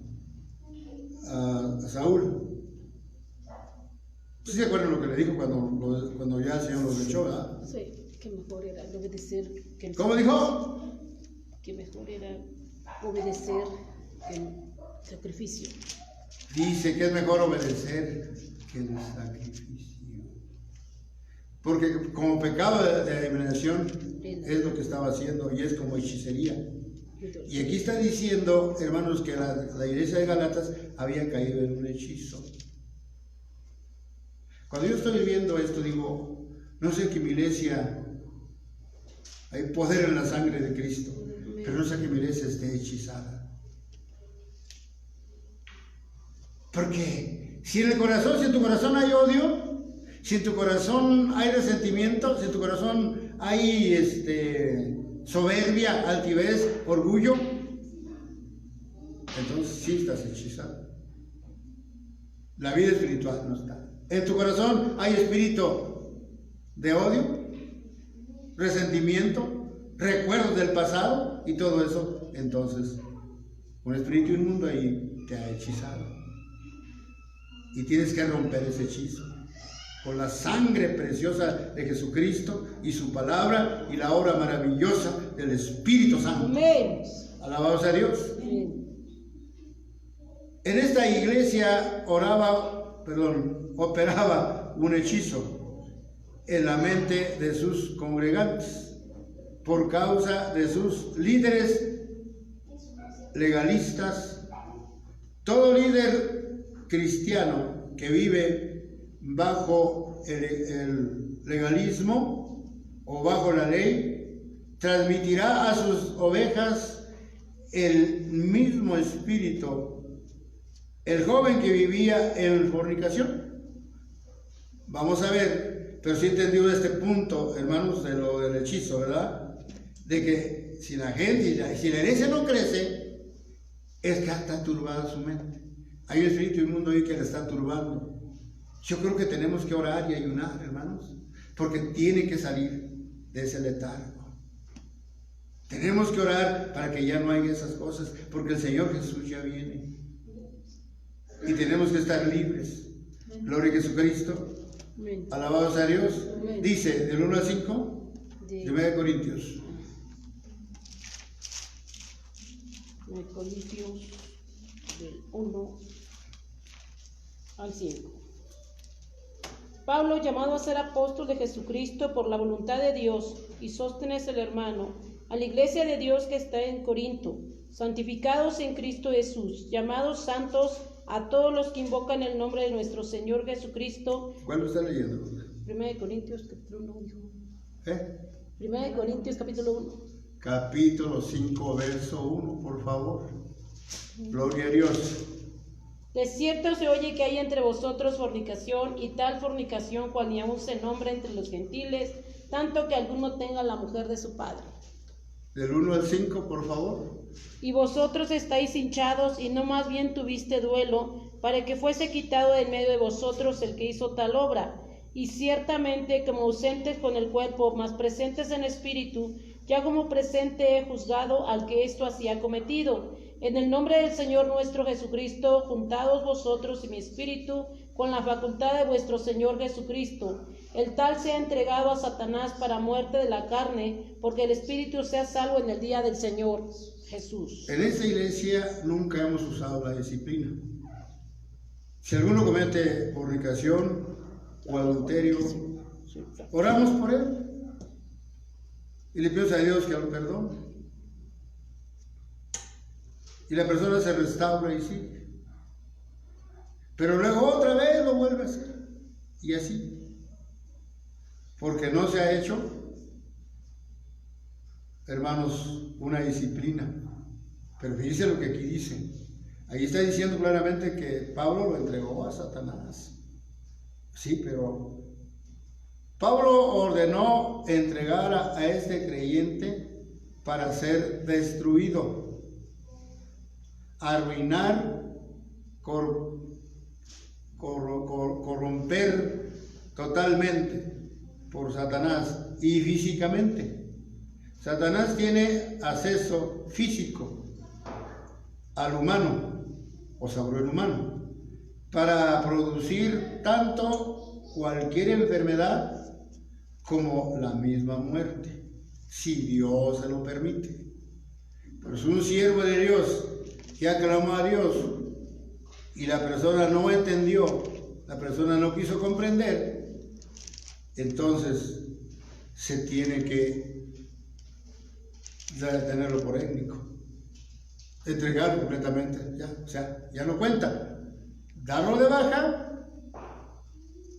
Saúl? ¿Sí se acuerdan lo que le dijo cuando ya el Señor los echó, verdad? Sí, que mejor era obedecer que el ¿Cómo dijo? Que mejor era obedecer que el sacrificio. Dice que es mejor obedecer que el sacrificio. Porque como pecado de adivinación es lo que estaba haciendo y es como hechicería. Y aquí está diciendo, hermanos, que la iglesia de Gálatas había caído en un hechizo. Cuando yo estoy viendo esto, digo, no sé que en mi iglesia hay poder en la sangre de Cristo, pero no sé que mi iglesia esté hechizada. Porque si en el corazón, si en tu corazón hay odio, si en tu corazón hay resentimiento, si en tu corazón hay soberbia, altivez, orgullo, entonces sí estás hechizado. La vida espiritual no está. En tu corazón hay espíritu de odio, resentimiento, recuerdos del pasado y todo eso, entonces un espíritu inmundo ahí te ha hechizado. Y tienes que romper ese hechizo con la sangre preciosa de Jesucristo y su palabra y la obra maravillosa del Espíritu Santo. Amén. Alabado sea Dios. Amén. En esta iglesia operaba un hechizo en la mente de sus congregantes por causa de sus líderes legalistas. Todo líder cristiano que vive bajo el legalismo o bajo la ley transmitirá a sus ovejas el mismo espíritu. El joven que vivía en fornicación, vamos a ver, pero sí entendió este punto, hermanos, de lo del hechizo, ¿verdad? De que si la gente, si la iglesia no crece, es que está turbada su mente. Hay un espíritu inmundo ahí que la está turbando. Yo creo que tenemos que orar y ayunar, hermanos, porque tiene que salir de ese letargo. Tenemos que orar para que ya no haya esas cosas, porque el Señor Jesús ya viene. Y tenemos que estar libres. Gloria a Jesucristo. Amén. Alabado sea Dios. Amén. Dice, del 1 al 5, 1 Corintios. 1 Corintios, del 1 al 5. Pablo, llamado a ser apóstol de Jesucristo por la voluntad de Dios, y Sóstenes el hermano, a la iglesia de Dios que está en Corinto, santificados en Cristo Jesús, llamados santos, a todos los que invocan el nombre de nuestro Señor Jesucristo. ¿Cuál lo está leyendo? 1 Corintios capítulo 1, hijo. 1 Corintios capítulo 1. Capítulo 5, verso 1, por favor. Gloria a Dios. De cierto se oye que hay entre vosotros fornicación, y tal fornicación cual ni aun se nombra entre los gentiles, tanto que alguno tenga la mujer de su padre. Del 1 al 5, por favor. Y vosotros estáis hinchados, y no más bien tuviste duelo, para que fuese quitado de en medio de vosotros el que hizo tal obra. Y ciertamente, como ausentes con el cuerpo, mas presentes en espíritu, ya como presente he juzgado al que esto hacía cometido. En el nombre del Señor nuestro Jesucristo, juntados vosotros y mi espíritu, con la facultad de vuestro Señor Jesucristo. El tal sea entregado a Satanás para muerte de la carne, porque el espíritu sea salvo en el día del Señor Jesús. En esta iglesia nunca hemos usado la disciplina. Si alguno comete fornicación o adulterio, oramos por él y le pedimos a Dios que lo perdone. Y la persona se restaura y sigue. Pero luego otra vez lo vuelve a hacer. Y así. Porque no se ha hecho, hermanos, una disciplina. Pero fíjense lo que aquí dice. Ahí está diciendo claramente que Pablo lo entregó a Satanás. Sí, pero Pablo ordenó entregar a este creyente para ser destruido, arruinar, corromper totalmente por Satanás y físicamente. Satanás tiene acceso físico al humano, o sobre el humano, para producir tanto cualquier enfermedad como la misma muerte, si Dios se lo permite. Pero si un siervo de Dios que aclamó a Dios y la persona no entendió, la persona no quiso comprender, entonces se tiene que tenerlo por étnico, entregarlo completamente, ya, o sea, ya no cuenta, darlo de baja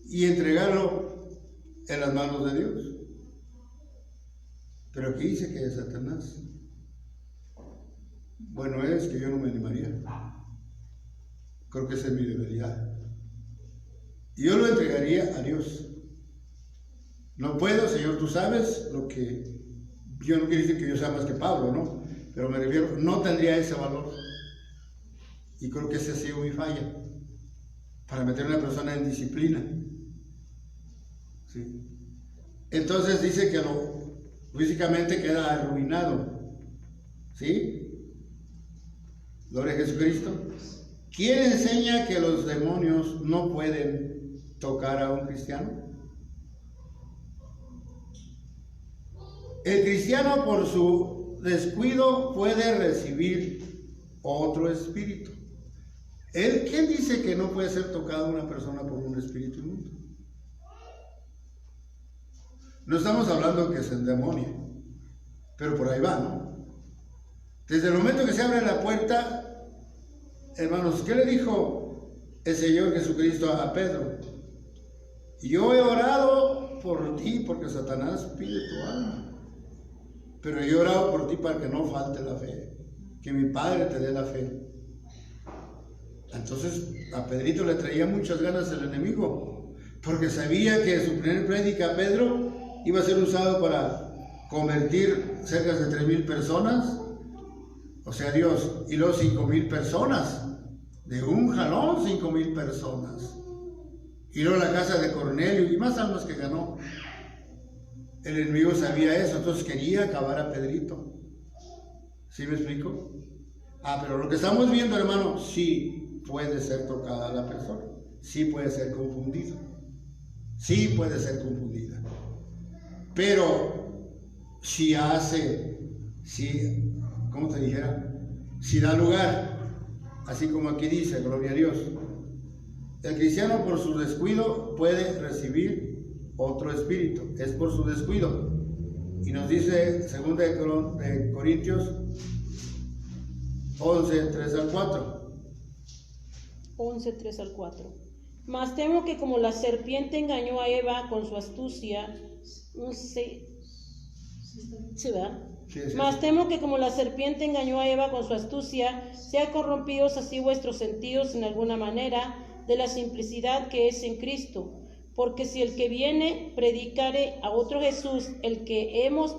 y entregarlo en las manos de Dios. Pero aquí dice que es Satanás. Bueno, es que yo no me animaría. Creo que esa es mi debilidad. Y yo lo entregaría a Dios. No puedo, Señor, tú sabes lo que... Yo no quiero decir que yo sea más que Pablo, ¿no? Pero me refiero, no tendría ese valor. Y creo que esa ha sido mi falla. Para meter a una persona en disciplina. ¿Sí? Entonces dice que físicamente queda arruinado. ¿Sí? Gloria a Jesucristo. ¿Quién enseña que los demonios no pueden tocar a un cristiano? El cristiano por su descuido puede recibir otro espíritu. ¿Quién dice que no puede ser tocada una persona por un espíritu inmundo? No estamos hablando que se endemonia, pero por ahí va, ¿no? Desde el momento que se abre la puerta, hermanos, ¿qué le dijo el Señor Jesucristo a Pedro? Yo he orado por ti porque Satanás pide tu alma. Pero yo he orado por ti para que no falte la fe, que mi Padre te dé la fe. Entonces a Pedrito le traía muchas ganas el enemigo, porque sabía que su primer prédica a Pedro iba a ser usado para convertir cerca de 3,000 personas, o sea Dios, y los 5,000 personas, de un jalón 5,000 personas, y luego la casa de Cornelio y más almas que ganó. El enemigo sabía eso, entonces quería acabar a Pedrito. ¿Sí me explico? Pero lo que estamos viendo, hermano, sí puede ser tocada la persona, sí puede ser confundida, sí puede ser confundida. Pero si ¿cómo te dijera? Si da lugar, así como aquí dice, gloria a Dios. El cristiano por su descuido puede recibir otro espíritu, es por su descuido. Y nos dice 2 de Corintios 11, 3 al 4. 11, 3 al 4. Mas temo que como la serpiente engañó a Eva con su astucia, no sé, ¿sí, verdad? Sí, sí, Mas sí. temo que como la serpiente engañó a Eva con su astucia, sean corrompidos así vuestros sentidos en alguna manera de la simplicidad que es en Cristo. Porque si el que viene predicare a otro Jesús, el que hemos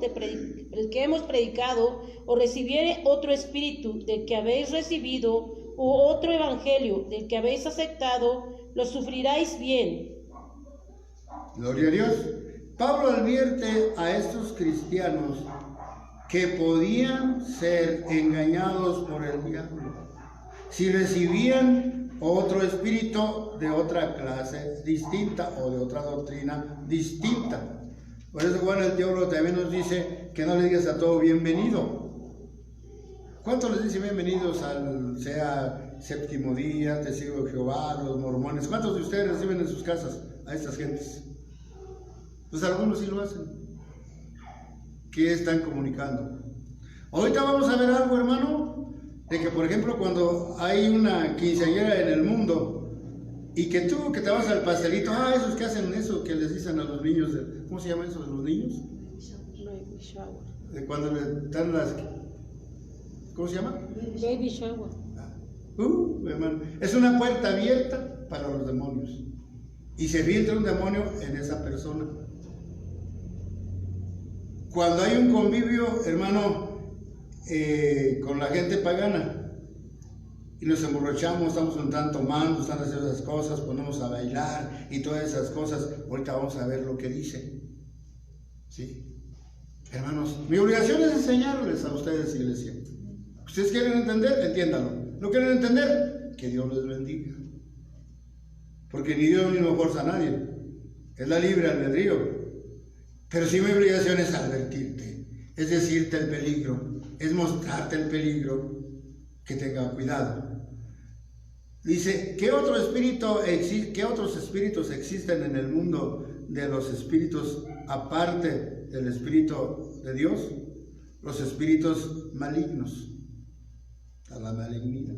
predicado, o recibiere otro espíritu del que habéis recibido, u otro evangelio del que habéis aceptado, lo sufriráis bien. Gloria a Dios. Pablo advierte a estos cristianos que podían ser engañados por el diablo si recibían otro espíritu de otra clase distinta o de otra doctrina distinta. Por eso Juan el teólogo también nos dice que no le digas a todo bienvenido. ¿Cuántos les dicen bienvenidos al sea Séptimo Día, Testigo de Jehová, los mormones? ¿Cuántos de ustedes reciben en sus casas a estas gentes? Pues algunos sí lo hacen. ¿Qué están comunicando? Ahorita vamos a ver algo, hermano, de que por ejemplo cuando hay una quinceañera en el mundo y que tú que te vas al pastelito, esos que hacen eso, que les dicen a los niños, ¿cómo se llama eso de los niños? Baby shower. De cuando le dan las, ¿cómo se llama? Baby shower. Hermano, es una puerta abierta para los demonios y se filtra un demonio en esa persona. Cuando hay un convivio, hermano, con la gente pagana y nos emborrachamos, estamos tomando, están haciendo esas cosas, ponemos a bailar y todas esas cosas, ahorita vamos a ver lo que dice. ¿Sí? Hermanos, mi obligación es enseñarles a ustedes, iglesia. ¿Ustedes quieren entender? Entiéndanlo. ¿No quieren entender? Que Dios les bendiga. Porque ni Dios mismo forza a nadie. Es la libre albedrío. Pero sí mi obligación es advertirte, es decirte el peligro, es mostrarte el peligro, que tenga cuidado. Dice, ¿qué otros espíritus existen en el mundo de los espíritus aparte del espíritu de Dios? Los espíritus malignos, la malignidad.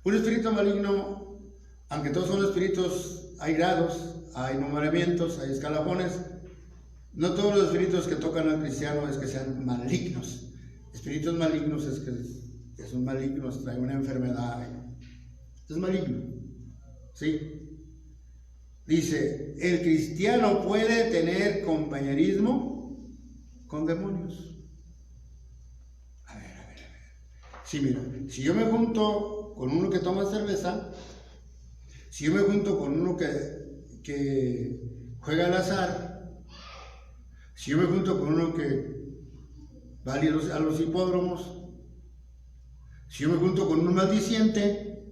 Un espíritu maligno, aunque todos son espíritus, hay grados, hay nombramientos, hay escalafones. No todos los espíritus que tocan al cristiano es que sean malignos. Espíritus malignos es que son malignos, traen una enfermedad. Es maligno. ¿Sí? Dice, el cristiano puede tener compañerismo con demonios. A ver. Sí, mira, si yo me junto con uno que toma cerveza, si yo me junto con uno que juega al azar, si yo me junto con uno que va a los hipódromos, si yo me junto con un maldiciente,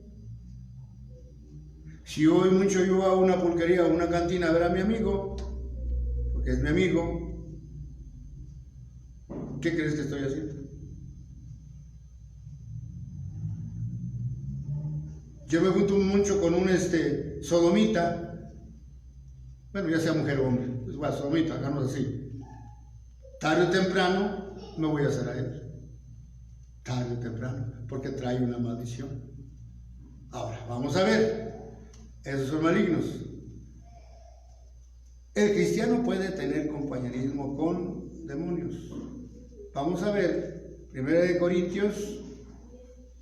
si yo voy mucho yo a una pulquería o una cantina a ver a mi amigo, porque es mi amigo, ¿qué crees que estoy haciendo? Yo me junto mucho con un sodomita, bueno, ya sea mujer o hombre, pues igual, sodomita, hagamos así. Tarde o temprano me voy a hacer a él. Tarde o temprano, porque trae una maldición. Ahora, vamos a ver. Esos son malignos. El cristiano puede tener compañerismo con demonios. Vamos a ver, 1 Corintios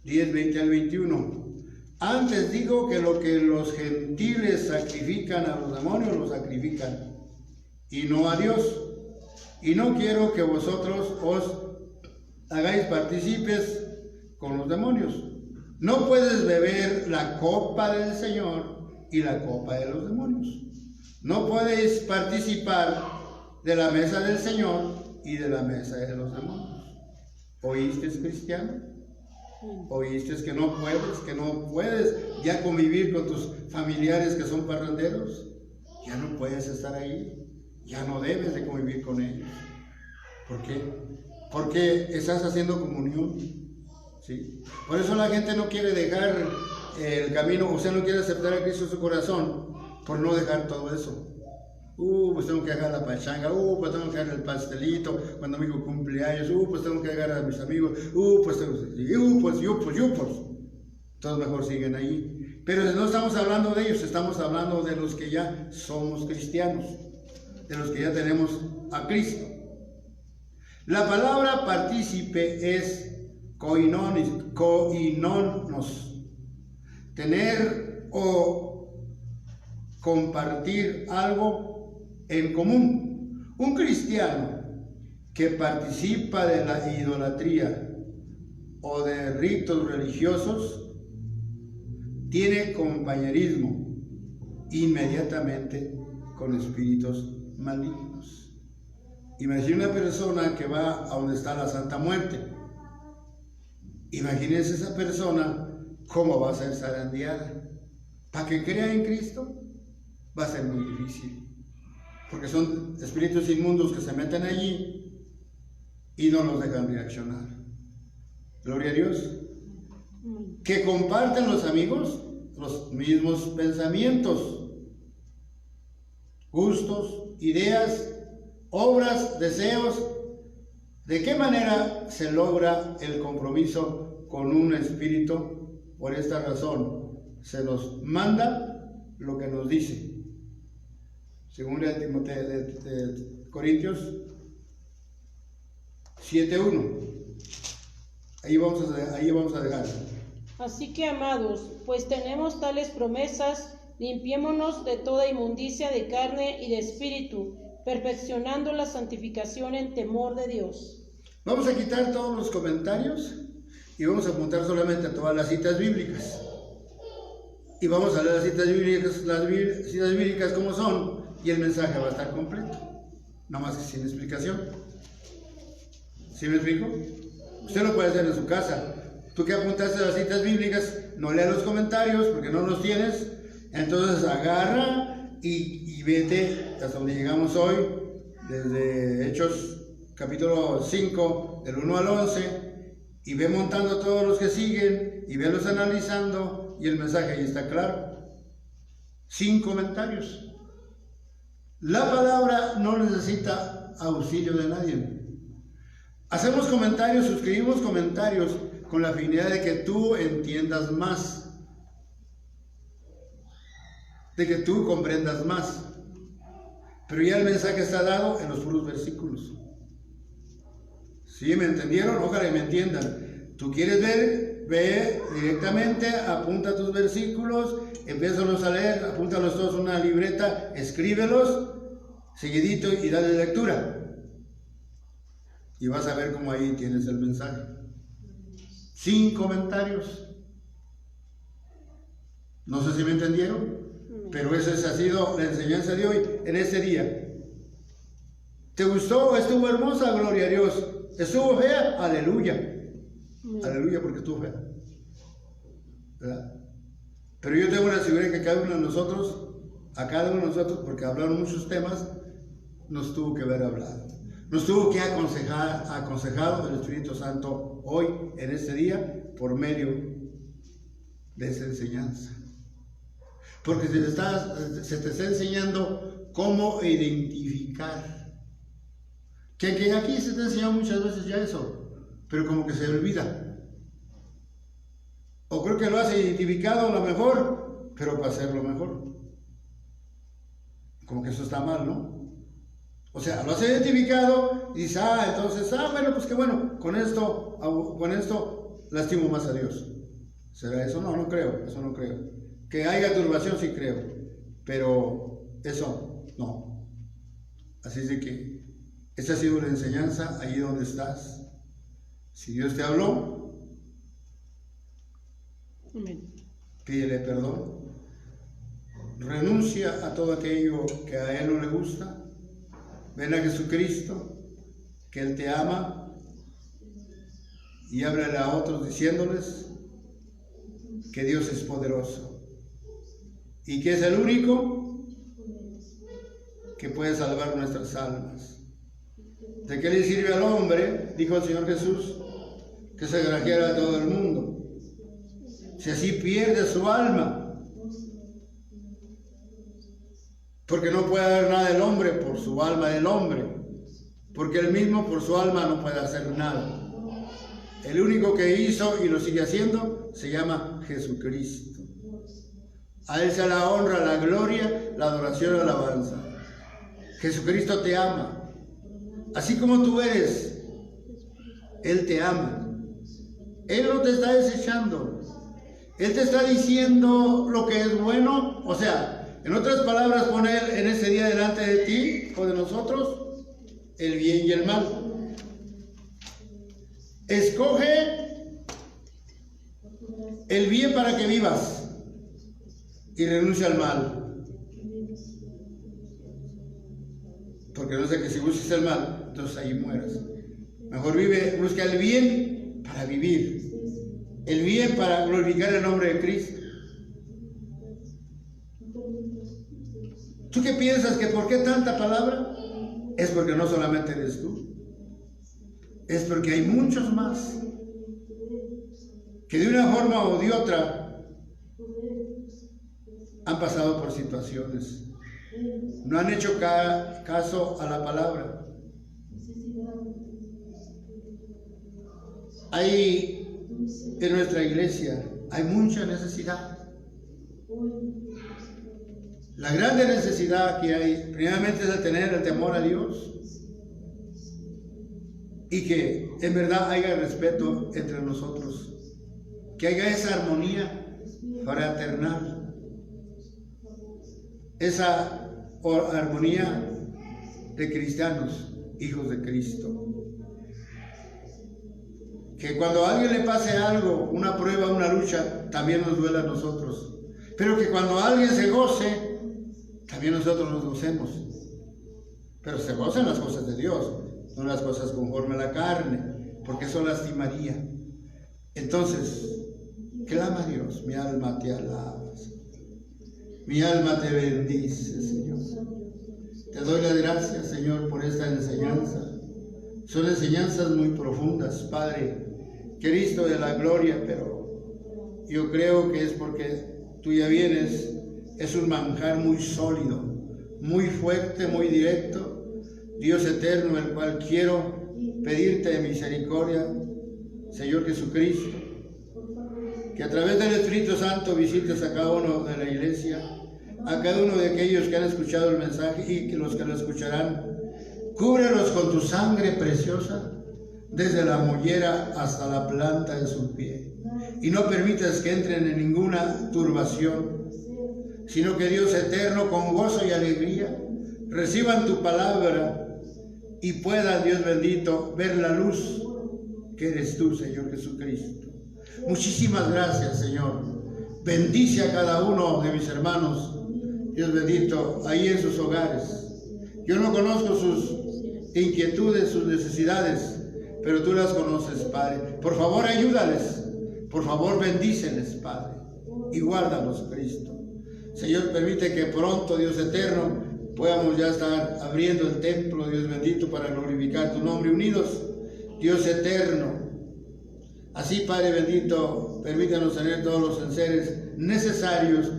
10, 20 al 21. Antes digo que lo que los gentiles sacrifican a los demonios, los sacrifican, y no a Dios. Y no quiero que vosotros os hagáis partícipes con los demonios. No puedes beber la copa del Señor y la copa de los demonios. No podéis participar de la mesa del Señor y de la mesa de los demonios. ¿Oíste, cristiano? ¿Oíste que no puedes ya convivir con tus familiares que son parranderos? Ya no puedes estar ahí. Ya no debes de convivir con ellos. ¿Por qué? Porque estás haciendo comunión. ¿Sí? Por eso la gente no quiere dejar el camino, o sea, no quiere aceptar a Cristo en su corazón, por no dejar todo eso. Pues tengo que dejar la pachanga, pues tengo que dejar el pastelito, cuando mi hijo cumple años, pues tengo que dejar a mis amigos, pues todos mejor siguen ahí. Pero no estamos hablando de ellos, estamos hablando de los que ya somos cristianos, de los que ya tenemos a Cristo. La palabra partícipe es koinonos, tener o compartir algo en común. Un cristiano que participa de la idolatría o de ritos religiosos tiene compañerismo inmediatamente con espíritus malignos. Imagina una persona que va a donde está la Santa Muerte. Imagínense esa persona cómo va a ser zarandeada. Para que crea en Cristo va a ser muy difícil, porque son espíritus inmundos que se meten allí y no los dejan reaccionar. Gloria a Dios. Que comparten los amigos los mismos pensamientos, gustos, ideas, obras, deseos. ¿De qué manera se logra el compromiso con un espíritu? Por esta razón, se nos manda lo que nos dice. Según de Corintios 7:1. Ahí vamos a dejar. Así que, amados, pues tenemos tales promesas, limpiémonos de toda inmundicia de carne y de espíritu, perfeccionando la santificación en temor de Dios. Vamos a quitar todos los comentarios y vamos a apuntar solamente a todas las citas bíblicas. Y vamos a leer las citas bíblicas como son, y el mensaje va a estar completo, nada más que sin explicación. ¿Sí me explico? Usted lo puede hacer en su casa. Tú que apuntaste las citas bíblicas, no leas los comentarios porque no los tienes. Entonces agarra y vete hasta donde llegamos hoy, desde Hechos capítulo 5, del 1 al 11, y ve montando todos los que siguen y velos analizando, y el mensaje ahí está claro, sin comentarios. La palabra no necesita auxilio de nadie. Hacemos comentarios, suscribimos comentarios con la finalidad de que tú entiendas más, de que tú comprendas más. Pero ya el mensaje está dado en los puros versículos. ¿Sí me entendieron? Ojalá y me entiendan. Tú quieres ver, ve directamente, apunta tus versículos, empiézalos a leer, apúntalos todos en una libreta, escríbelos seguidito y dale lectura. Y vas a ver cómo ahí tienes el mensaje. Sin comentarios. No sé si me entendieron, pero esa ha sido la enseñanza de hoy, en este día. ¿Te gustó? ¿Estuvo hermosa? Gloria a Dios. ¿Estuvo fea? Aleluya. Aleluya, porque estuvo fea, ¿verdad? Pero yo tengo la seguridad que cada uno de nosotros, a cada uno de nosotros, porque hablaron muchos temas, nos tuvo que haber hablado. Nos tuvo que aconsejado el Espíritu Santo hoy, en este día, por medio de esa enseñanza. Porque se te está enseñando cómo identificar. Que aquí se te ha enseñado muchas veces ya eso, pero como que se olvida. O creo que lo has identificado a lo mejor, pero para hacerlo mejor. Como que eso está mal, ¿no? O sea, lo has identificado y dices, entonces, bueno, pues qué bueno, con esto lastimo más a Dios. ¿Será eso? No, no creo, eso no creo. Que haya turbación sí creo, pero eso no. Así es de que esta ha sido la enseñanza allí donde estás. Si Dios te habló, Amén. pídele perdón. Renuncia a todo aquello que a Él no le gusta. Ven a Jesucristo, que Él te ama, y háblale a otros diciéndoles que Dios es poderoso y que es el único que puede salvar nuestras almas. ¿De qué le sirve al hombre, dijo el Señor Jesús, que se granjeara a todo el mundo, si así pierde su alma? Porque no puede haber nada del hombre por su alma del hombre, porque él mismo por su alma no puede hacer nada. El único que hizo y lo sigue haciendo se llama Jesucristo. A Él sea la honra, la gloria, la adoración y la alabanza. Jesucristo te ama, así como tú eres, Él te ama. Él no te está desechando. Él te está diciendo lo que es bueno. O sea, en otras palabras, poner en ese día delante de ti o de nosotros el bien y el mal. Escoge el bien para que vivas y renuncia al mal. Porque no sé que si busques el mal, entonces ahí mueras. Mejor busca el bien para vivir. El bien para glorificar el nombre de Cristo. ¿Tú qué piensas? ¿Que por qué tanta palabra? Es porque no solamente eres tú. Es porque hay muchos más que de una forma o de otra han pasado por situaciones. No han hecho caso a la palabra. En nuestra iglesia hay mucha necesidad. La grande necesidad que hay, primeramente, es de tener el temor a Dios y que en verdad haya respeto entre nosotros, que haya esa armonía fraternal, esa armonía de cristianos, hijos de Cristo. Que cuando a alguien le pase algo, una prueba, una lucha, también nos duele a nosotros. Pero que cuando alguien se goce, también nosotros nos gocemos. Pero se gozan las cosas de Dios, no las cosas conforme a la carne, porque eso lastimaría. Entonces, clama a Dios, mi alma te alaba, mi alma te bendice, Señor. Te doy las gracias, Señor, por esta enseñanza. Son enseñanzas muy profundas, Padre, Cristo de la gloria, pero yo creo que es porque tú ya vienes, es un manjar muy sólido, muy fuerte, muy directo, Dios eterno, el cual quiero pedirte de misericordia, Señor Jesucristo, que a través del Espíritu Santo visites a cada uno de la iglesia, a cada uno de aquellos que han escuchado el mensaje y que los que lo escucharán. Cúbrelos con tu sangre preciosa, desde la mollera hasta la planta de su pie. Y no permitas que entren en ninguna turbación, sino que Dios eterno, con gozo y alegría, reciban tu palabra y puedan, Dios bendito, ver la luz que eres tú, Señor Jesucristo. Muchísimas gracias, Señor. Bendice a cada uno de mis hermanos, Dios bendito, ahí en sus hogares. Yo no conozco sus inquietudes, sus necesidades, pero tú las conoces, Padre. Por favor, ayúdales. Por favor, bendíceles, Padre. Y guárdalos, Cristo. Señor, permite que pronto, Dios eterno, podamos ya estar abriendo el templo, Dios bendito, para glorificar tu nombre, unidos, Dios eterno. Así, Padre bendito, permítanos tener todos los enseres necesarios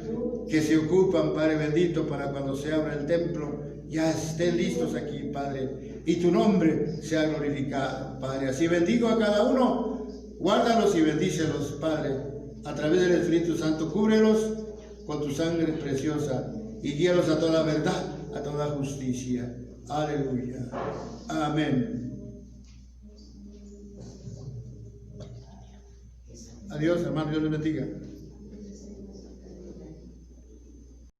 que se ocupan, Padre bendito, para cuando se abra el templo, ya estén listos aquí, Padre, y tu nombre sea glorificado, Padre. Así bendigo a cada uno, guárdalos y bendícelos, Padre, a través del Espíritu Santo. Cúbrelos con tu sangre preciosa y guíalos a toda verdad, a toda justicia. Aleluya. Amén. Adiós, hermano. Dios les bendiga.